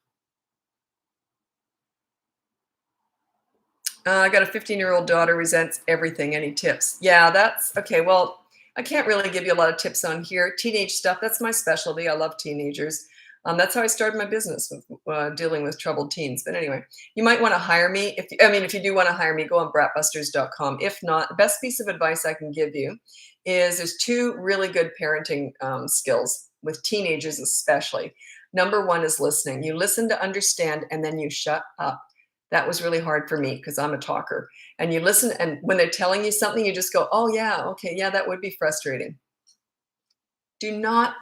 I got a 15-year-old daughter, resents everything. Any tips? Yeah, that's okay. Well, I can't really give you a lot of tips on here. Teenage stuff, that's my specialty. I love teenagers. That's how I started my business, with dealing with troubled teens. But anyway, you might want to hire me. If you do want to hire me, go on bratbusters.com. If not, the best piece of advice I can give you is there's two really good parenting skills with teenagers, especially. Number one is listening. You listen to understand, and then you shut up. That was really hard for me because I'm a talker. And you listen, and when they're telling you something, you just go, oh, yeah, okay, yeah, that would be frustrating. Do not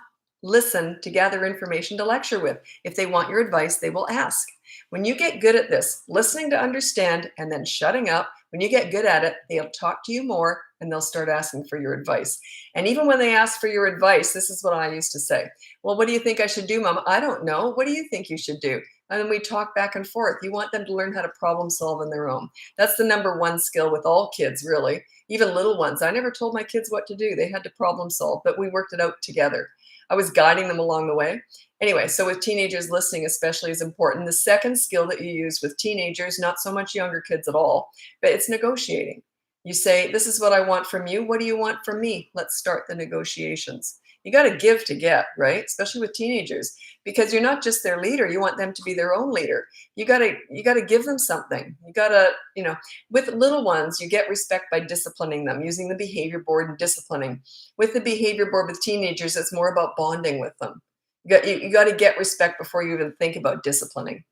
listen to gather information to lecture with. If they want your advice, they will ask. When you get good at this, listening to understand and then shutting up, when you get good at it, they'll talk to you more and they'll start asking for your advice. And even when they ask for your advice, this is what I used to say. Well, what do you think I should do, Mom? I don't know. What do you think you should do? And then we talk back and forth. You want them to learn how to problem solve on their own. That's the number one skill with all kids, really. Even little ones. I never told my kids what to do. They had to problem solve, but we worked it out together. I was guiding them along the way. Anyway, so with teenagers, listening especially is important. The second skill that you use with teenagers, not so much younger kids at all, but it's negotiating. You say, this is what I want from you. What do you want from me? Let's start the negotiations. You got to give to get, right? Especially with teenagers, because you're not just their leader. You want them to be their own leader. You got to give them something. You got to, with little ones, you get respect by disciplining them, using the behavior board and disciplining. With the behavior board with teenagers, it's more about bonding with them. You got to get respect before you even think about disciplining.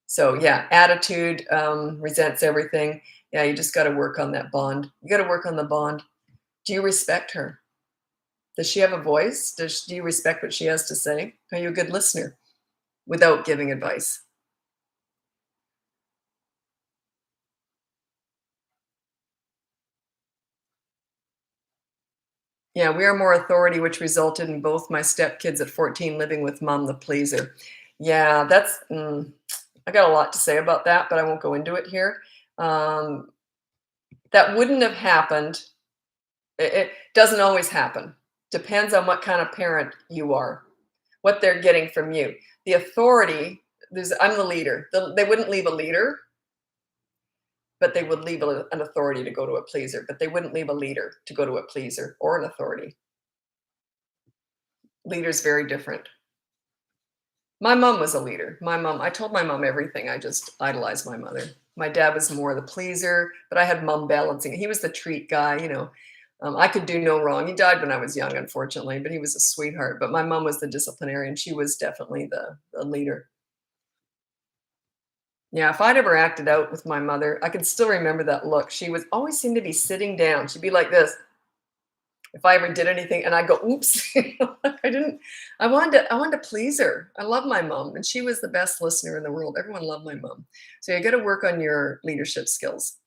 So yeah, attitude, resents everything. Yeah, you just got to work on that bond. You got to work on the bond. Do you respect her? Does she have a voice? Do you respect what she has to say? Are you a good listener without giving advice? Yeah, we are more authority, which resulted in both my stepkids at 14 living with mom, the pleaser. Yeah, I got a lot to say about that, but I won't go into it here. Um, that wouldn't have happened. It doesn't always happen. Depends on what kind of parent you are, what they're getting from you. The authority, I'm the leader. They wouldn't leave a leader, but they would leave an authority to go to a pleaser, but they wouldn't leave a leader to go to a pleaser or an authority. Leader's very different. My mom was a leader. I told my mom everything. I just idolized my mother. My dad was more the pleaser, but I had mom balancing. He was the treat guy. I could do no wrong. He died when I was young, unfortunately, but he was a sweetheart. But my mom was the disciplinarian. She was definitely the leader. Yeah, if I'd ever acted out with my mother, I can still remember that look. She was always seemed to be sitting down. She'd be like this. If I ever did anything, and I go, oops, I didn't. I wanted to please her. I love my mom, and she was the best listener in the world. Everyone loved my mom. So you got to work on your leadership skills.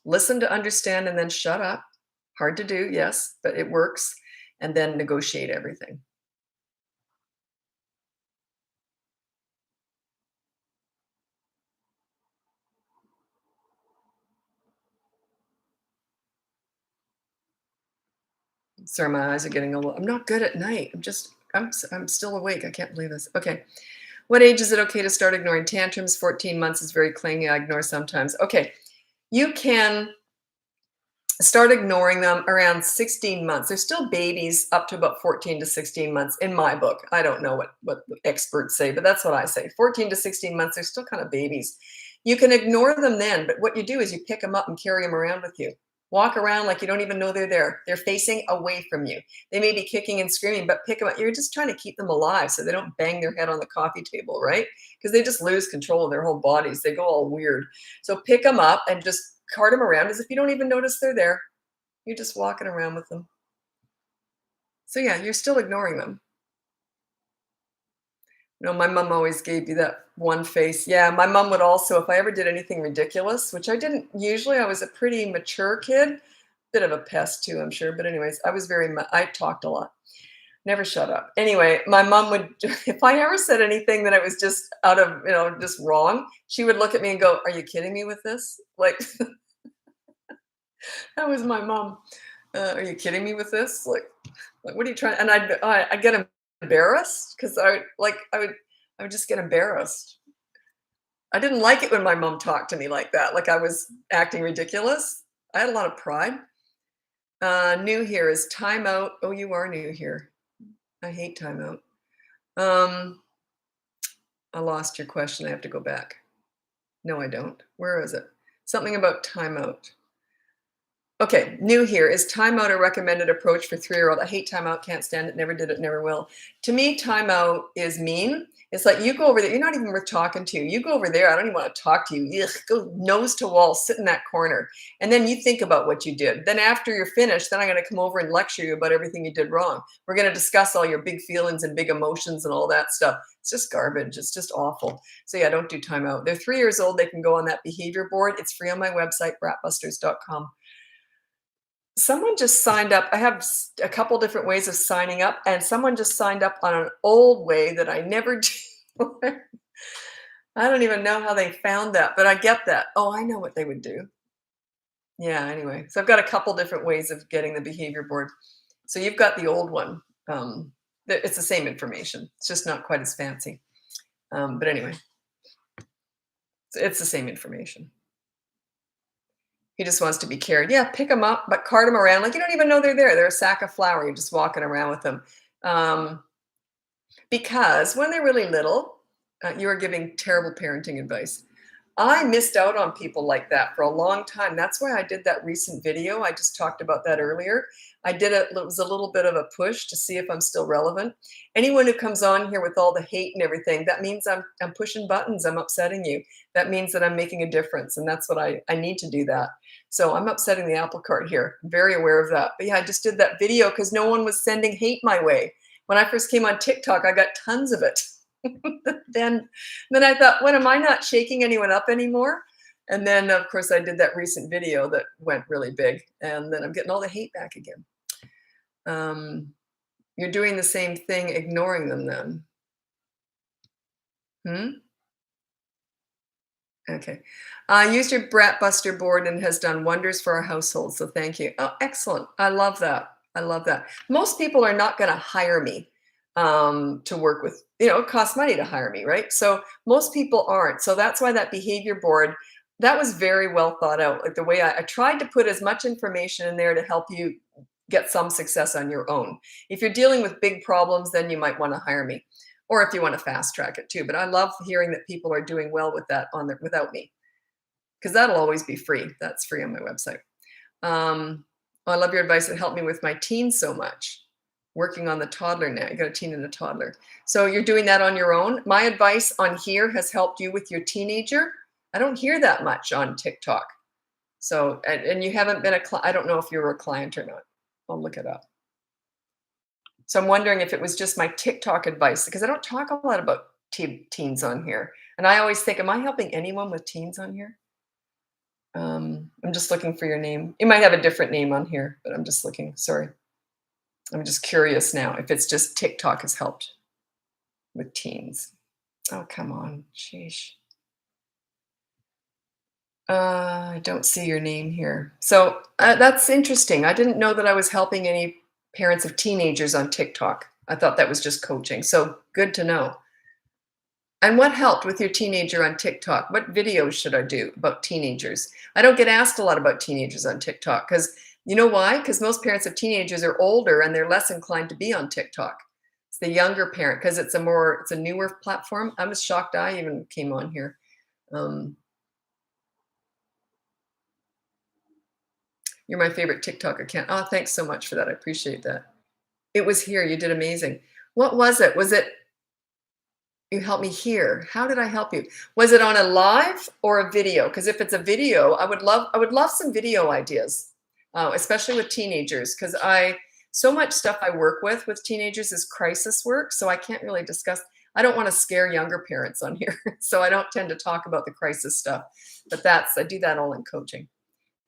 Listen to understand, and then shut up. Hard to do, yes, but it works. And then negotiate everything. Sorry, my eyes are getting a little. I'm not good at night. I'm still awake. I can't believe this. Okay. What age is it okay to start ignoring tantrums? 14 months is very clingy. I ignore sometimes. Okay. You can start ignoring them around 16 months. They're still babies up to about 14 to 16 months in my book. I don't know what the experts say, but that's what I say. 14 to 16 months, they're still kind of babies. You can ignore them then, but what you do is you pick them up and carry them around with you. Walk around like you don't even know they're there. They're facing away from you. They may be kicking and screaming, but pick them up. You're just trying to keep them alive so they don't bang their head on the coffee table, right? Because they just lose control of their whole bodies. They go all weird. So pick them up and just cart them around as if you don't even notice they're there. You're just walking around with them. So yeah, you're still ignoring them. My mom always gave you that one face. Yeah, my mom would also, if I ever did anything ridiculous, which I didn't usually, I was a pretty mature kid, bit of a pest too, I'm sure. But anyways, I talked a lot, never shut up. Anyway, my mom would, if I ever said anything that I was just out of, just wrong, she would look at me and go, "Are you kidding me with this?" Like, that was my mom. Are you kidding me with this? Like, what are you trying? And I'd get embarrassed because I would just get embarrassed. I didn't like it when my mom talked to me like that, like I was acting ridiculous. I had a lot of pride. New here is timeout. Oh, you are new here. I hate timeout. Um, I lost your question. I have to go back. No, I don't. Where is it? Something about timeout. Okay, new here. Is timeout a recommended approach for 3-year-old? I hate timeout, can't stand it, never did it, never will. To me, timeout is mean. It's like you go over there, you're not even worth talking to. You go over there, I don't even want to talk to you. Ugh, go nose to wall, sit in that corner. And then you think about what you did. Then after you're finished, then I'm going to come over and lecture you about everything you did wrong. We're going to discuss all your big feelings and big emotions and all that stuff. It's just garbage. It's just awful. So yeah, don't do timeout. They're 3 years old. They can go on that behavior board. It's free on my website, bratbusters.com. Someone just signed up. I have a couple different ways of signing up, and someone just signed up on an old way that I never do. I don't even know how they found that, but I get that. Oh, I know what they would do. Yeah, anyway. So I've got a couple different ways of getting the behavior board. So you've got the old one. It's the same information. It's just not quite as fancy. But anyway, it's the same information. He just wants to be carried. Yeah, pick them up, but cart them around like you don't even know they're there. They're a sack of flour. You're just walking around with them. Um, because when they're really little, you are giving terrible parenting advice. I missed out on people like that for a long time. That's why I did that recent video. I just talked about that earlier. I did it was a little bit of a push to see if I'm still relevant. Anyone who comes on here with all the hate and everything, that means I'm pushing buttons. I'm upsetting you. That means that I'm making a difference. And that's what I need to do that. So I'm upsetting the apple cart here. I'm very aware of that. But yeah, I just did that video because no one was sending hate my way. When I first came on TikTok, I got tons of it. then I thought, what, am I not shaking anyone up anymore? And then of course I did that recent video that went really big, and then I'm getting all the hate back again. You're doing the same thing, ignoring them then. Okay. I used your Bratbuster board and has done wonders for our household. So thank you. Oh, excellent. I love that. I love that. Most people are not going to hire me to work with, it costs money to hire me, right? So most people aren't. So that's why that behavior board, that was very well thought out. Like the way I tried to put as much information in there to help you get some success on your own. If you're dealing with big problems, then you might want to hire me, or if you want to fast track it too. But I love hearing that people are doing well with that on there without me, because that'll always be free. That's free on my website. I love your advice. It helped me with my teens so much. Working on the toddler now. You got a teen and a toddler. So you're doing that on your own. My advice on here has helped you with your teenager. I don't hear that much on TikTok. So, and you haven't been I don't know if you were a client or not. I'll look it up. So I'm wondering if it was just my TikTok advice, because I don't talk a lot about teens on here. And I always think, am I helping anyone with teens on here? I'm just looking for your name. You might have a different name on here, but I'm just looking. Sorry. I'm just curious now if it's just TikTok has helped with teens. Oh, come on. Sheesh. I don't see your name here. So that's interesting. I didn't know that I was helping any parents of teenagers on TikTok. I thought that was just coaching. So good to know. And what helped with your teenager on TikTok? What videos should I do about teenagers? I don't get asked a lot about teenagers on TikTok because you know why? Because most parents of teenagers are older and they're less inclined to be on TikTok. It's the younger parent because it's a newer platform. I was shocked I even came on here. You're my favorite TikTok account. Oh, thanks so much for that. I appreciate that. It was here. You did amazing. What was it? Was it you helped me here? How did I help you? Was it on a live or a video? Because if it's a video, I would love some video ideas, especially with teenagers. Because so much stuff I work with teenagers is crisis work, so I can't really discuss. I don't want to scare younger parents on here, so I don't tend to talk about the crisis stuff. But I do that all in coaching.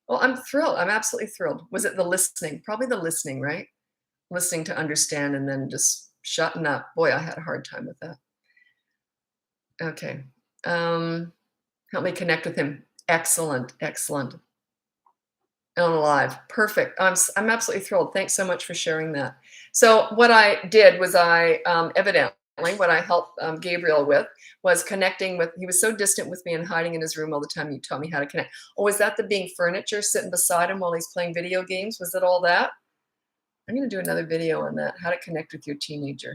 Well, I'm thrilled. I'm absolutely thrilled. Was it the listening? Probably the listening, right? Listening to understand and then just shutting up. Boy, I had a hard time with that. Okay. Help me connect with him. Excellent. Excellent. On live. Perfect. I'm absolutely thrilled. Thanks so much for sharing that. So what I did was evidently what I helped Gabriel with was connecting with, he was so distant with me and hiding in his room all the time. You taught me how to connect. Oh, was that the being furniture sitting beside him while he's playing video games? Was it all that? I'm going to do another video on that, how to connect with your teenager.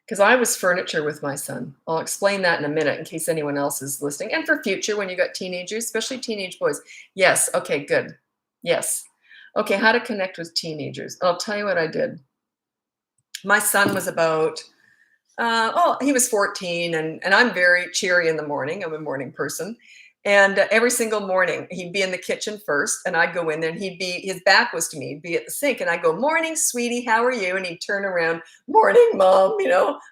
Because I was furniture with my son. I'll explain that in a minute in case anyone else is listening. And for future, when you got teenagers, especially teenage boys. Yes. Okay, good. Yes. Okay, how to connect with teenagers. I'll tell you what I did. My son was about, he was 14, and I'm very cheery in the morning. I'm a morning person. And every single morning, he'd be in the kitchen first, and I'd go in there, and his back was to me. He'd be at the sink, and I'd go, "Morning, sweetie, how are you?" And he'd turn around, "Morning, Mom,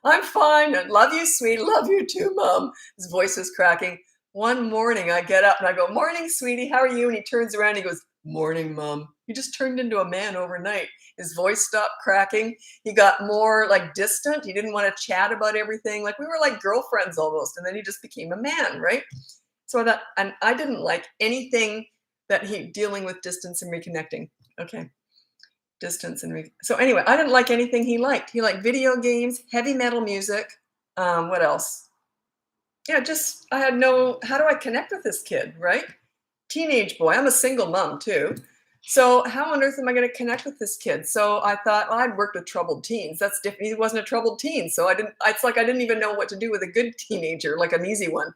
I'm fine. I love you, sweetie. Love you too, Mom." His voice was cracking. One morning, I get up, and I go, "Morning, sweetie, how are you?" And he turns around, and he goes, "Morning, Mom." He just turned into a man overnight. His voice stopped cracking. He got more like distant. He didn't want to chat about everything. Like we were like girlfriends almost. And then he just became a man, right? So that, and I didn't like anything that he dealing with distance and reconnecting. Okay. Distance and so anyway, I didn't like anything he liked. He liked video games, heavy metal music. What else? Yeah, just, I had how do I connect with this kid, right? teenage boy. I'm a single mom too. So how on earth am I going to connect with this kid? So I thought, well, I'd worked with troubled teens. That's different. He wasn't a troubled teen. So I didn't, it's like I didn't even know what to do with a good teenager, like an easy one.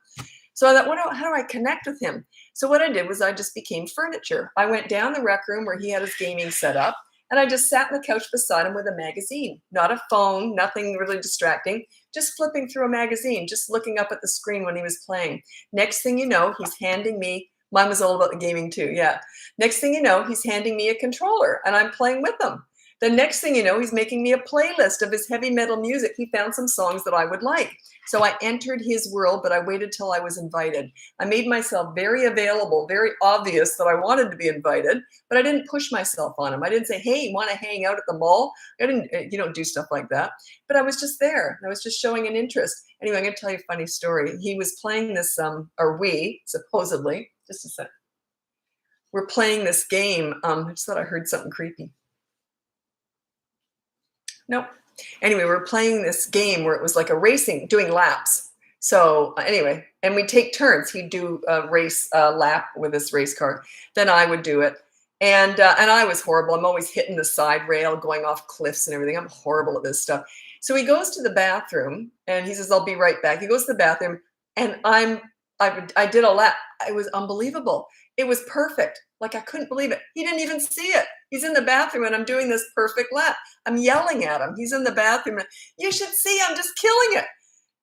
So I thought, how do I connect with him? So what I did was I just became furniture. I went down the rec room where he had his gaming set up, and I just sat on the couch beside him with a magazine, not a phone, nothing really distracting, just flipping through a magazine, just looking up at the screen when he was playing. Next thing you know, he's handing me, mine was all about the gaming too, yeah. Next thing you know, he's handing me a controller and I'm playing with him. The next thing you know, he's making me a playlist of his heavy metal music. He found some songs that I would like. So I entered his world, but I waited till I was invited. I made myself very available, very obvious that I wanted to be invited, but I didn't push myself on him. I didn't say, hey, you want to hang out at the mall? I didn't, you don't do stuff like that. But I was just there. I was just showing an interest. Anyway, I'm going to tell you a funny story. He was playing this, or we, supposedly, just a sec. We're playing this game. I just thought I heard something creepy. Nope. Anyway, we're playing this game where it was like a racing, doing laps. So anyway, and we take turns. He'd do a race lap with this race car. Then I would do it. And I was horrible. I'm always hitting the side rail, going off cliffs and everything. I'm horrible at this stuff. So he goes to the bathroom and he says, I'll be right back. He goes to the bathroom and I did a lap. It was unbelievable. It was perfect. Like I couldn't believe it. He didn't even see it. He's in the bathroom and I'm doing this perfect lap. I'm yelling at him. He's in the bathroom. And, you should see, I'm just killing it.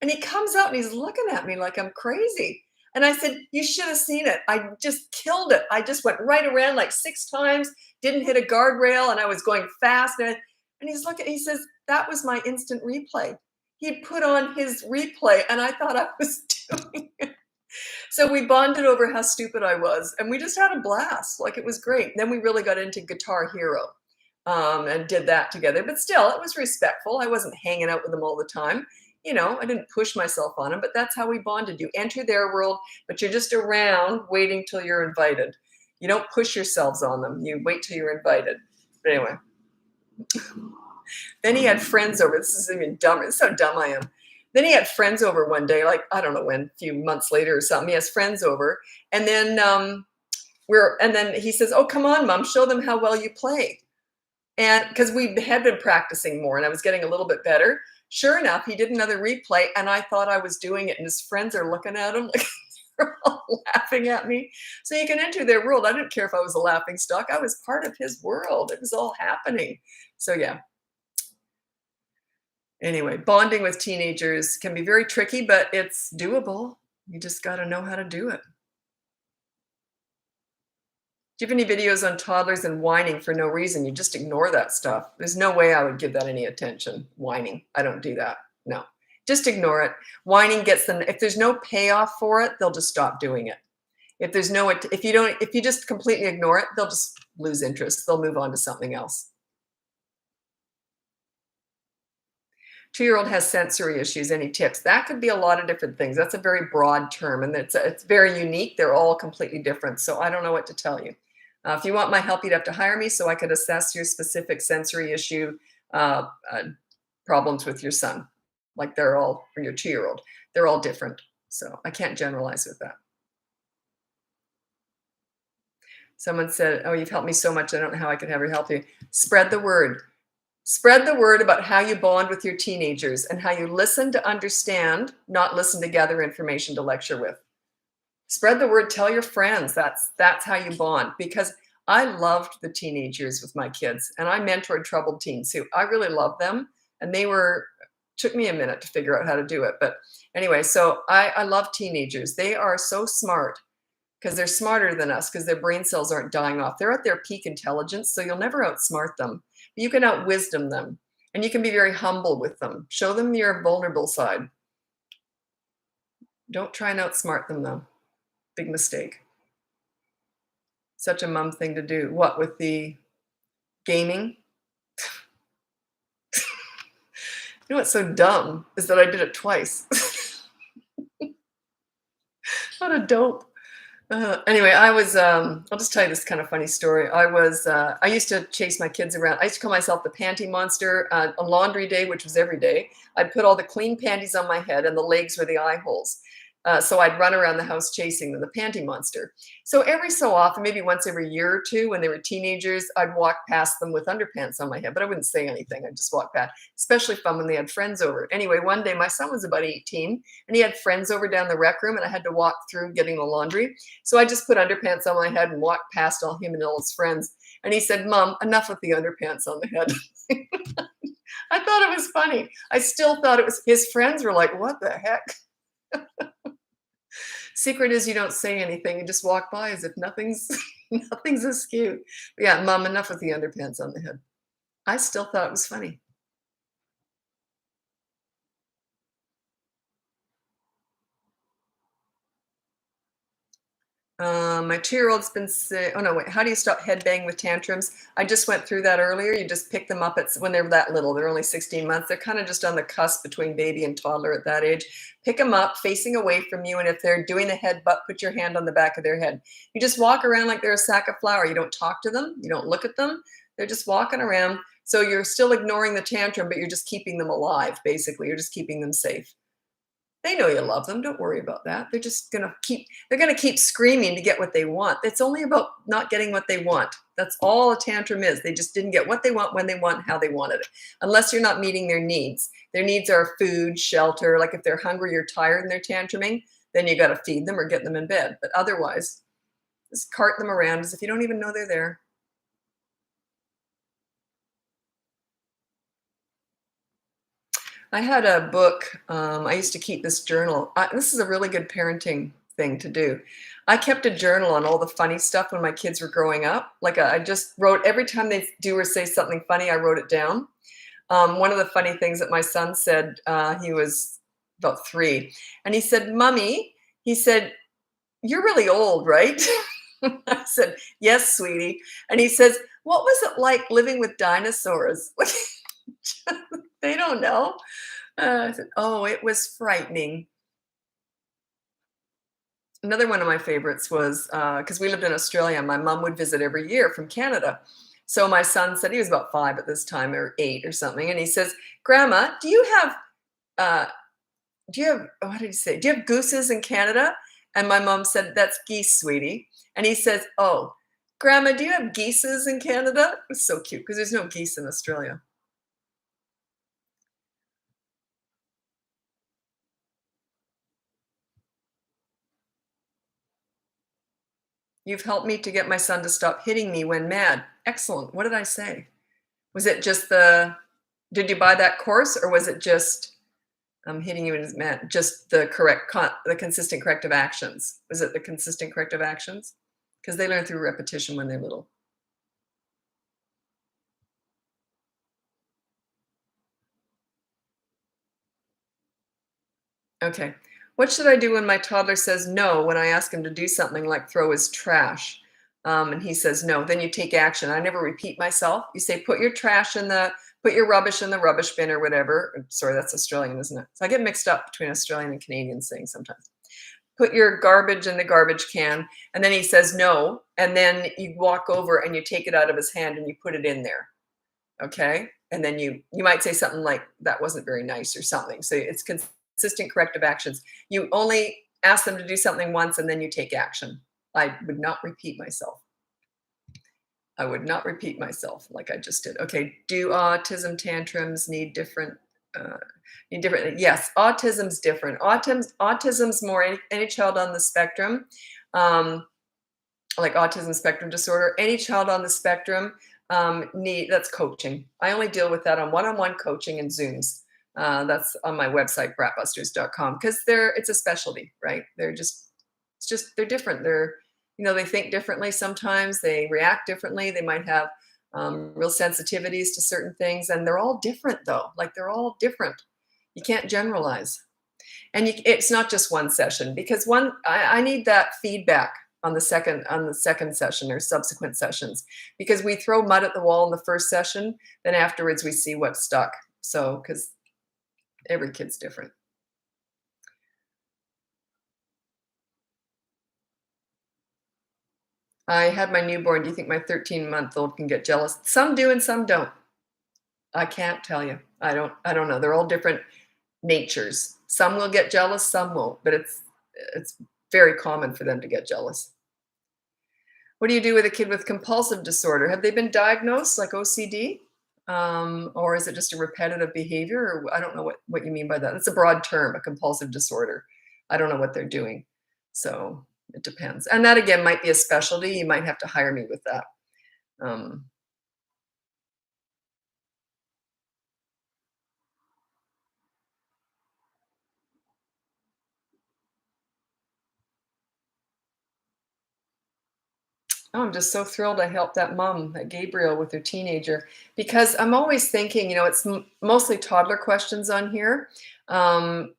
And he comes out and he's looking at me like I'm crazy. And I said, you should have seen it. I just killed it. I just went right around like 6 times, didn't hit a guardrail, and I was going fast. And he's looking, he says, that was my instant replay. He put on his replay and I thought I was doing it. So we bonded over how stupid I was, and we just had a blast. Like it was great. Then we really got into Guitar Hero and did that together. But still, it was respectful. I wasn't hanging out with them all the time. You know, I didn't push myself on them, but that's how we bonded. You enter their world, but you're just around waiting till you're invited. You don't push yourselves on them. You wait till you're invited. But anyway, then he had friends over. This is even dumber. This is how dumb I am. Then he had friends over one day, like, I don't know when, a few months later or something. He has friends over. And then he says, oh, come on, Mom, show them how well you play. And because we had been practicing more and I was getting a little bit better. Sure enough, he did another replay and I thought I was doing it. And his friends are looking at him like they're all laughing at me. So you can enter their world. I didn't care if I was a laughing stock. I was part of his world. It was all happening. So yeah. Anyway, bonding with teenagers can be very tricky, but it's doable. You just got to know how to do it. Do you have any videos on toddlers and whining for no reason? You just ignore that stuff. There's no way I would give that any attention. Whining. I don't do that. No. Just ignore it. Whining gets them, if there's no payoff for it, they'll just stop doing it. If you just completely ignore it, they'll just lose interest. They'll move on to something else. 2-year-old has sensory issues. Any tips? That could be a lot of different things. That's a very broad term, and it's very unique. They're all completely different. So I don't know what to tell you. If you want my help, you'd have to hire me so I could assess your specific sensory issue problems with your son. Like or your 2-year-old. They're all different. So I can't generalize with that. Someone said, oh, you've helped me so much. I don't know how I could ever help you. Spread the word. Spread the word about how you bond with your teenagers and how you listen to understand, not listen to gather information to lecture with. Spread the word, tell your friends. That's how you bond, because I loved the teenagers with my kids and I mentored troubled teens who I really loved them. And took me a minute to figure out how to do it. But anyway, so I love teenagers. They are so smart because they're smarter than us because their brain cells aren't dying off. They're at their peak intelligence. So you'll never outsmart them. You can out-wisdom them, and you can be very humble with them. Show them your vulnerable side. Don't try and outsmart them, though. Big mistake. Such a mom thing to do. What, with the gaming? You know what's so dumb is that I did it twice. What a dope. Anyway, I was, I'll just tell you this kind of funny story. I used to chase my kids around. I used to call myself the panty monster. On laundry day, which was every day, I'd put all the clean panties on my head and the legs were the eye holes. So I'd run around the house chasing them, the panty monster. So every so often, maybe once every year or two, when they were teenagers, I'd walk past them with underpants on my head, but I wouldn't say anything. I'd just walk past, especially fun when they had friends over. Anyway, one day my son was about 18 and he had friends over down the rec room and I had to walk through getting the laundry. So I just put underpants on my head and walked past all him and all his friends. And he said, "Mom, enough with the underpants on the head." I thought it was funny. I still thought it was, his friends were like, "What the heck?" Secret is you don't say anything. You just walk by as if nothing's nothing's askew. Yeah, Mom, enough with the underpants on the head. I still thought it was funny. My 2-year-old's been say, oh no, wait, how do you stop head bang with tantrums? I just went through that earlier. You just pick them up when they're that little. They're only 16 months. They're kind of just on the cusp between baby and toddler at that age. Pick them up facing away from you. And if they're doing the headbutt, put your hand on the back of their head. You just walk around like they're a sack of flour. You don't talk to them. You don't look at them. They're just walking around. So you're still ignoring the tantrum, but you're just keeping them alive, basically. You're just keeping them safe. They know you love them. Don't worry about that. They're going to keep screaming to get what they want. It's only about not getting what they want. That's all a tantrum is. They just didn't get what they want, when they want, how they wanted it. Unless you're not meeting their needs. Their needs are food, shelter. Like if they're hungry, you're tired and they're tantruming, then you got to feed them or get them in bed. But otherwise, just cart them around as if you don't even know they're there. I had a book. I used to keep this journal. This is a really good parenting thing to do. I kept a journal on all the funny stuff when my kids were growing up. Like I just wrote every time they do or say something funny, I wrote it down. One of the funny things that my son said, he was about 3, and he said, "Mummy," he said, "you're really old, right?" I said, "Yes, sweetie." And he says, "What was it like living with dinosaurs?" They don't know. I said, "Oh, it was frightening." Another one of my favorites was, because we lived in Australia, my mom would visit every year from Canada. So my son said, he was about 5 at this time, or 8 or something, and he says, "Grandma, uh, what did he say? Do you have gooses in Canada?" And my mom said, "That's geese, sweetie." And he says, "Oh, Grandma, do you have geeses in Canada?" It was so cute because there's no geese in Australia. "You've helped me to get my son to stop hitting me when mad." Excellent. What did I say? Was it just did you buy that course, or was it just hitting you when it's mad? Just the consistent corrective actions. Was it the consistent corrective actions? Because they learn through repetition when they're little. Okay. What should I do when my toddler says no when I ask him to do something like throw his trash? And he says no. Then you take action. I never repeat myself. You say, put your rubbish in the rubbish bin or whatever. Sorry, that's Australian, isn't it? So I get mixed up between Australian and Canadian saying sometimes. Put your garbage in the garbage can. And then he says no. And then you walk over and you take it out of his hand and you put it in there. Okay. And then you might say something like, "That wasn't very nice," or something. So it's consistent corrective actions. You only ask them to do something once and then you take action. I would not repeat myself. I would not repeat myself like I just did. Okay. Do autism tantrums uh, need different? Yes, autism's different. Autism's more any child on the spectrum, um, like autism spectrum disorder. Any child on the spectrum that's coaching. I only deal with that on one-on-one coaching and Zooms. That's on my website, bratbusters.com, because it's a specialty, right? They're different. They think differently sometimes, they react differently, they might have real sensitivities to certain things, and they're all different though. Like they're all different. You can't generalize. And it's not just one session, because I need that feedback on the second session or subsequent sessions, because we throw mud at the wall in the first session, then afterwards we see what's stuck. So because every kid's different. I had my newborn. Do you think my 13-month-old can get jealous? Some do and some don't. I can't tell you. I don't know. They're all different natures. Some will get jealous, some won't, but it's very common for them to get jealous. What do you do with a kid with compulsive disorder? Have they been diagnosed, like OCD? Or is it just a repetitive behavior? Or I don't know what you mean by that. It's a broad term, a compulsive disorder. I don't know what they're doing. So it depends. And that again might be a specialty. You might have to hire me with that. Um, Oh, I'm just so thrilled I helped that mom, that Gabriel, with her teenager, because I'm always thinking, it's mostly toddler questions on here, um,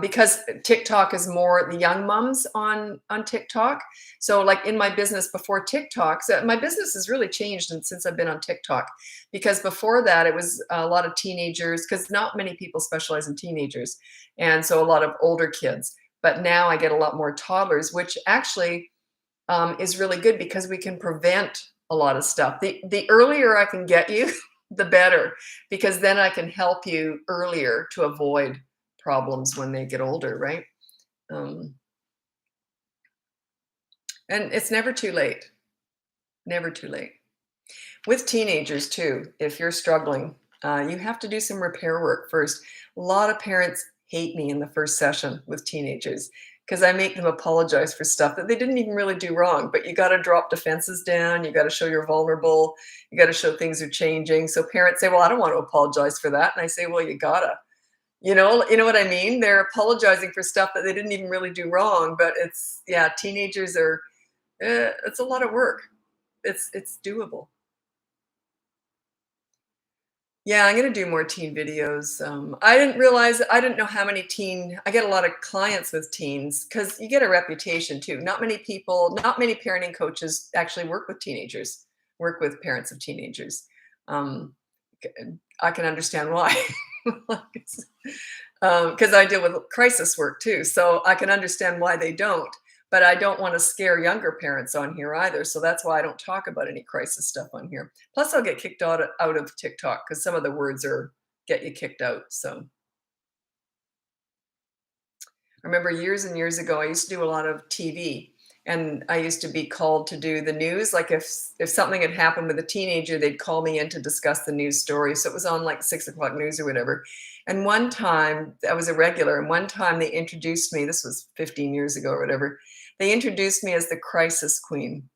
because TikTok is more the young moms on TikTok. So, like in my business before TikTok, so my business has really changed since I've been on TikTok, because before that it was a lot of teenagers, because not many people specialize in teenagers, and so a lot of older kids. But now I get a lot more toddlers, which actually is really good because we can prevent a lot of stuff. The earlier I can get you, the better, because then I can help you earlier to avoid problems when they get older, right? Um, and it's never too late. Never too late. With teenagers too, if you're struggling, you have to do some repair work first. A lot of parents hate me in the first session with teenagers because I make them apologize for stuff that they didn't even really do wrong. But you got to drop defenses down. You got to show you're vulnerable. You got to show things are changing. So parents say, "Well, I don't want to apologize for that," and I say, "Well, you gotta." You know what I mean? They're apologizing for stuff that they didn't even really do wrong. But yeah, teenagers are. It's a lot of work. It's doable. Yeah, I'm gonna do more teen videos. I didn't know how many I get a lot of clients with teens because you get a reputation too. Not many parenting coaches actually work with teenagers, work with parents of teenagers. Um, c- I can understand why. Because I deal with crisis work too, so I can understand why they don't. But I don't want to scare younger parents on here either, so that's why I don't talk about any crisis stuff on here. Plus, I'll get kicked out of TikTok because some of the words are get you kicked out. So I remember years and years ago, I used to do a lot of TV, and I used to be called to do the news. Like if something had happened with a teenager, they'd call me in to discuss the news story. So it was on like 6 o'clock news or whatever. And one time I was a regular, and one time they introduced me. This was 15 years ago or whatever. They introduced me as the crisis queen,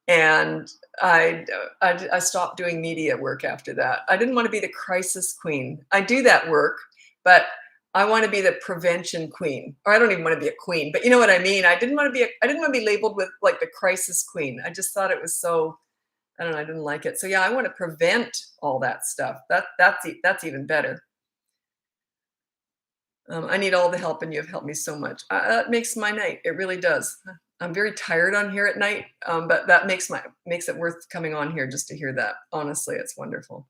and I stopped doing media work after that. I didn't want to be the crisis queen. I do that work, but I want to be the prevention queen. Or I don't even want to be a queen, but you know what I mean? I didn't want to be labeled with like the crisis queen. I just thought it was so, I don't know, I didn't like it. So yeah, I want to prevent all that stuff. That's even better. I need all the help, and you've helped me so much. That makes my night. It really does. I'm very tired on here at night, but that makes it worth coming on here just to hear that. Honestly, it's wonderful.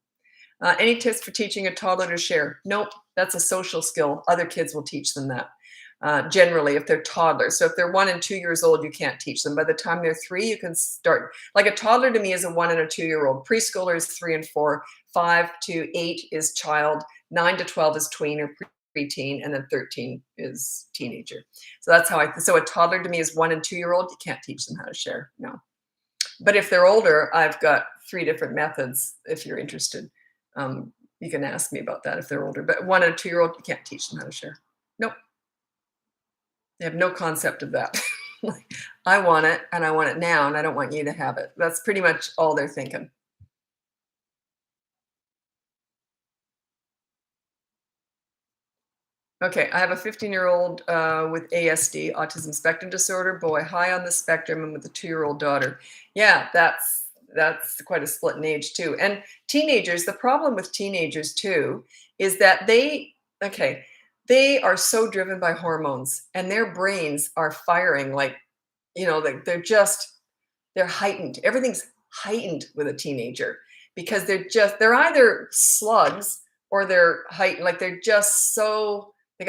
Any tips for teaching a toddler to share? Nope, that's a social skill. Other kids will teach them that. Generally, if they're toddlers. So if they're 1 and 2 years old, you can't teach them. By the time they're 3, you can start. Like a toddler to me is a 1 and 2 year old. Preschooler is 3 and 4. 5 to 8 is child. 9 to 12 is tween or preteen, and then 13 is teenager. So that's how so a toddler to me is 1 and 2 year old. You can't teach them how to share. No. But if they're older, I've got 3 different methods if you're interested. You can ask me about that if they're older. But 1 and 2 year old, you can't teach them how to share. Nope. They have no concept of that. Like, I want it and I want it now, and I don't want you to have it. That's pretty much all they're thinking. Okay, I have a 15-year-old with ASD, autism spectrum disorder, boy, high on the spectrum, and with a 2-year-old daughter. Yeah, that's quite a split in age too. And teenagers, the problem with teenagers too is that okay, they are so driven by hormones, and their brains are firing like, they're heightened. Everything's heightened with a teenager because they're either slugs or they're heightened. Like they got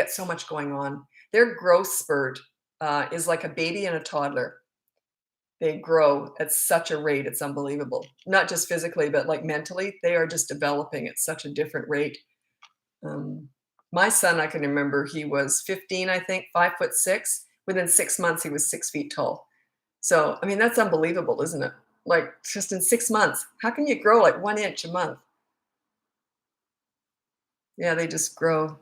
so much going on. Their growth spurt is like a baby and a toddler. They grow at such a rate, it's unbelievable. Not just physically, but like mentally, they are just developing at such a different rate. Um, my son, I can remember, he was 15, I think, 5'6". Within 6 months, he was 6 feet tall. So, I mean, that's unbelievable, isn't it? Like, just in 6 months, how can you grow like 1 inch a month? Yeah, they just grow.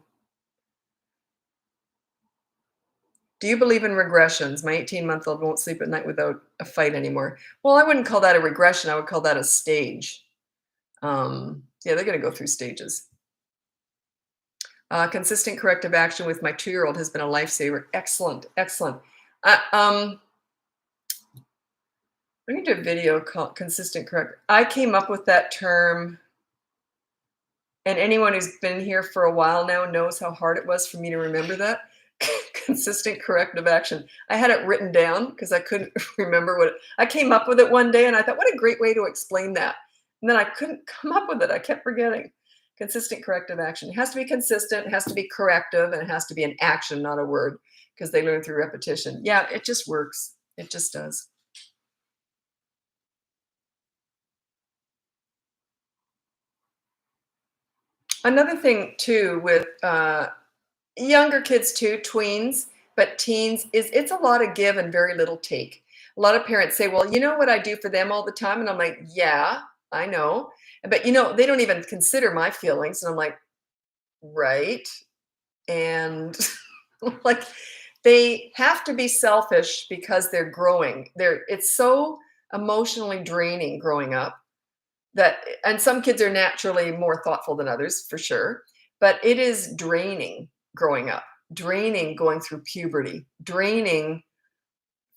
Do you believe in regressions? My 18-month-old won't sleep at night without a fight anymore. Well, I wouldn't call that a regression. I would call that a stage. Yeah, they're going to go through stages. Consistent corrective action with my 2-year-old has been a lifesaver. Excellent, excellent. I'm going to do a video called consistent correct. I came up with that term, and anyone who's been here for a while now knows how hard it was for me to remember that. Consistent corrective action. I had it written down because I couldn't remember I came up with it one day and I thought, what a great way to explain that. And then I couldn't come up with it. I kept forgetting. Consistent corrective action. It has to be consistent, it has to be corrective, and it has to be an action, not a word, because they learn through repetition. Yeah, it just works. It just does. Another thing too with younger kids too, tweens, but teens is it's a lot of give and very little take. A lot of parents say, "Well, you know what I do for them all the time?" And I'm like, "Yeah, I know." But they don't even consider my feelings. And I'm like, "Right." And like they have to be selfish because they're growing. It's so emotionally draining growing up that, and some kids are naturally more thoughtful than others for sure, but it is draining growing up, draining going through puberty, draining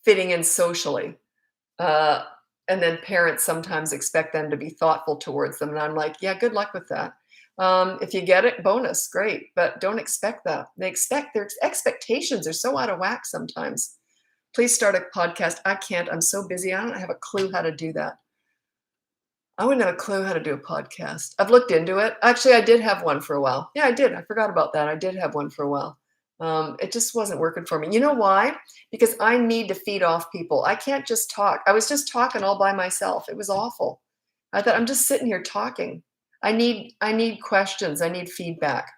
fitting in socially. uh, and then parents sometimes expect them to be thoughtful towards them, and I'm like, yeah, good luck with that. If you get it, bonus, great, but don't expect that. Their expectations are so out of whack sometimes. Please start a podcast. I can't, I'm so busy, I don't have a clue how to do that. I wouldn't have a clue how to do a podcast. I've looked into it. Actually, I did have one for a while. Yeah, I did. I forgot about that. I did have one for a while. It just wasn't working for me. You know why? Because I need to feed off people. I can't just talk. I was just talking all by myself. It was awful. I thought I'm just sitting here talking. I need questions. I need feedback.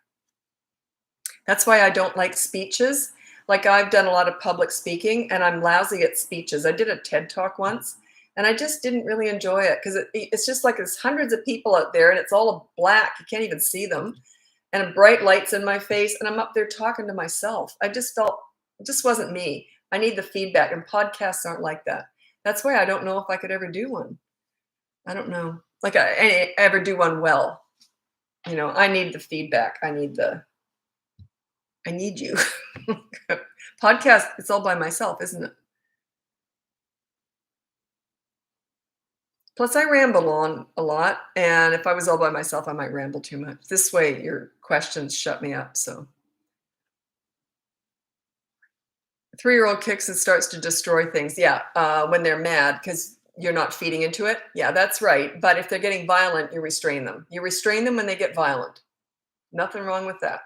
That's why I don't like speeches. Like I've done a lot of public speaking and I'm lousy at speeches. I did a TED talk once and I just didn't really enjoy it because it's just like there's hundreds of people out there and it's all black. You can't even see them. And bright lights in my face and I'm up there talking to myself. I just felt it just wasn't me. I need the feedback, and podcasts aren't like that. That's why I don't know if I could ever do one. I don't know. Like I ever do one well. I need the feedback. I need you. Podcast, it's all by myself, isn't it? Plus, I ramble on a lot, and if I was all by myself, I might ramble too much. This way, your questions shut me up. So, 3-year-old kicks and starts to destroy things. Yeah, when they're mad because you're not feeding into it. Yeah, that's right. But if they're getting violent, you restrain them. You restrain them when they get violent. Nothing wrong with that.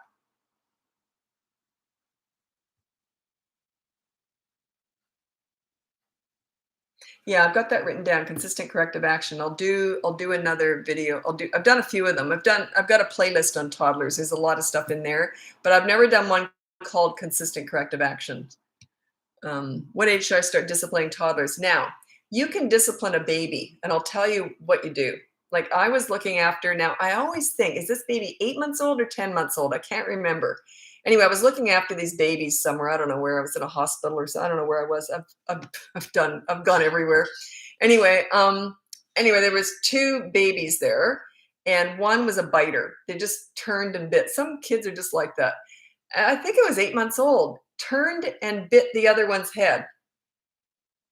Yeah, I've got that written down. Consistent corrective action. I'll do another video. I've done a few of them. I've got a playlist on toddlers. There's a lot of stuff in there, but I've never done one called consistent corrective action. What age should I start disciplining toddlers? Now, you can discipline a baby, and I'll tell you what you do. Like I was looking after, now I always think, is this baby 8 months old or 10 months old? I can't remember. Anyway, I was looking after these babies somewhere. I don't know where. I was in a hospital or so. I don't know where I was. I've gone everywhere. Anyway, there was two babies there, and one was a biter. They just turned and bit. Some kids are just like that. I think it was 8 months old, turned and bit the other one's head.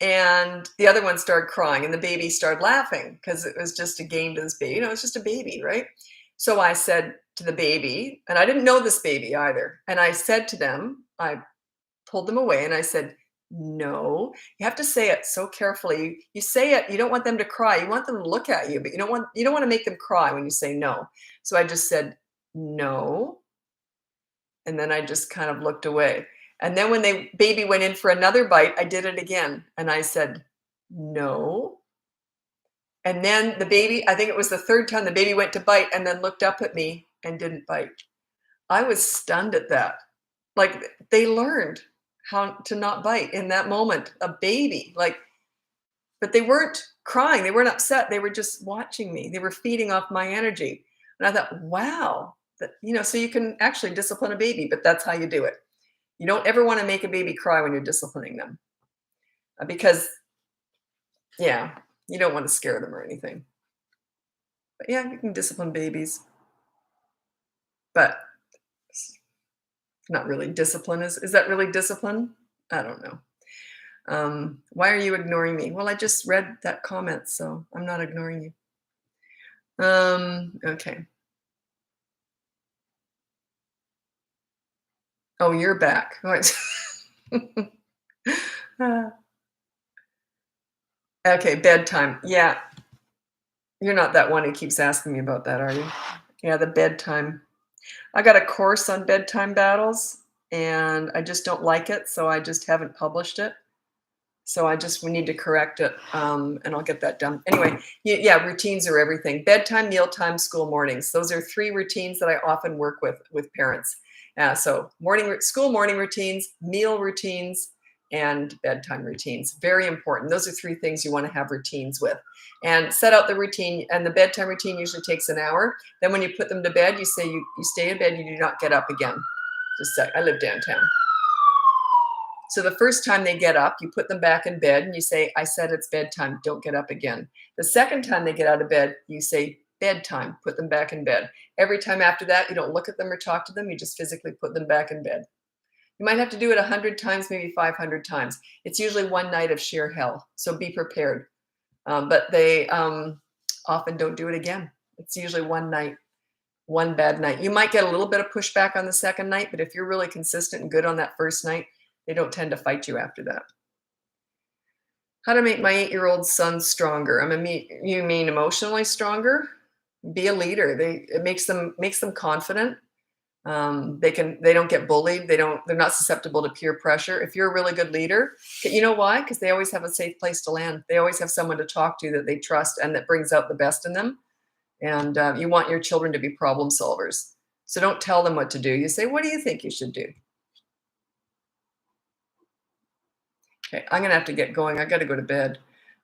And the other one started crying, and the baby started laughing because it was just a game to this baby. It's just a baby, right? So I said to the baby, and I didn't know this baby either. And I said to them, I pulled them away and I said, no, you have to say it so carefully. You say it, you don't want them to cry. You want them to look at you, but you don't want to make them cry when you say no. So I just said, no. And then I just kind of looked away. And then when the baby went in for another bite, I did it again. And I said, no. And then the baby, I think it was the third time, the baby went to bite and then looked up at me and didn't bite. I was stunned at that. Like they learned how to not bite in that moment. A baby, like, but they weren't crying, they weren't upset, they were just watching me. They were feeding off my energy. And I thought, wow, that, so you can actually discipline a baby, but that's how you do it. You don't ever want to make a baby cry when you're disciplining them because, yeah, you don't want to scare them or anything. But yeah, you can discipline babies, but it's not really discipline. Is that really discipline? I don't know. Why are you ignoring me? Well, I just read that comment, so I'm not ignoring you. Okay. Oh, you're back. What? Ah, okay, bedtime. Yeah, you're not that one who keeps asking me about that, are you? Yeah, the bedtime. I got a course on bedtime battles, and I just don't like it, so I just haven't published it. So we need to correct it, and I'll get that done. Anyway, yeah, routines are everything. Bedtime, mealtime, school mornings. Those are 3 routines that I often work with parents. So school morning routines, meal routines, and bedtime routines. Very important. Those are 3 things you want to have routines with. And set out the routine, and the bedtime routine usually takes an hour. Then when you put them to bed, you say you stay in bed, you do not get up again. Just a sec. I live downtown. So the first time they get up, you put them back in bed and you say, I said it's bedtime, don't get up again. The second time they get out of bed, you say bedtime, put them back in bed. Every time after that, you don't look at them or talk to them, you just physically put them back in bed. You might have to do it 100 times, maybe 500 times. It's usually one night of sheer hell, so be prepared. But they often don't do it again. It's usually one night, one bad night. You might get a little bit of pushback on the second night, but if you're really consistent and good on that first night, they don't tend to fight you after that. How to make my 8-year-old son stronger? You mean emotionally stronger? Be a leader. It makes them confident. They don't get bullied. They're not susceptible to peer pressure. If you're a really good leader, you know why? Because they always have a safe place to land. They always have someone to talk to that they trust and that brings out the best in them. And you want your children to be problem solvers. So don't tell them what to do. You say, what do you think you should do? Okay, I'm gonna have to get going. I got to go to bed.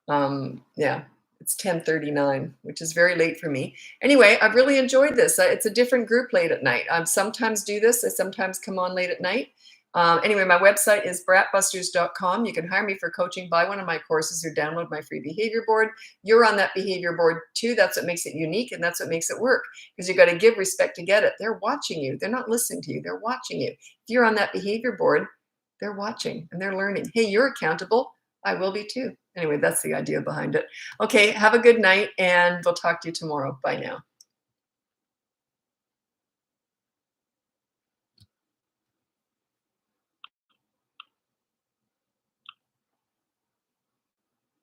Yeah, it's 10:39, which is very late for me. Anyway, I've really enjoyed this. It's a different group late at night. I sometimes do this. I sometimes come on late at night. Anyway, my website is bratbusters.com. You can hire me for coaching, buy one of my courses, or download my free behavior board. You're on that behavior board too. That's what makes it unique, and that's what makes it work. Because you got to give respect to get it. They're watching you. They're not listening to you. They're watching you. If you're on that behavior board, they're watching and they're learning. Hey, you're accountable. I will be too. Anyway, that's the idea behind it. Okay, have a good night, and we'll talk to you tomorrow. Bye now.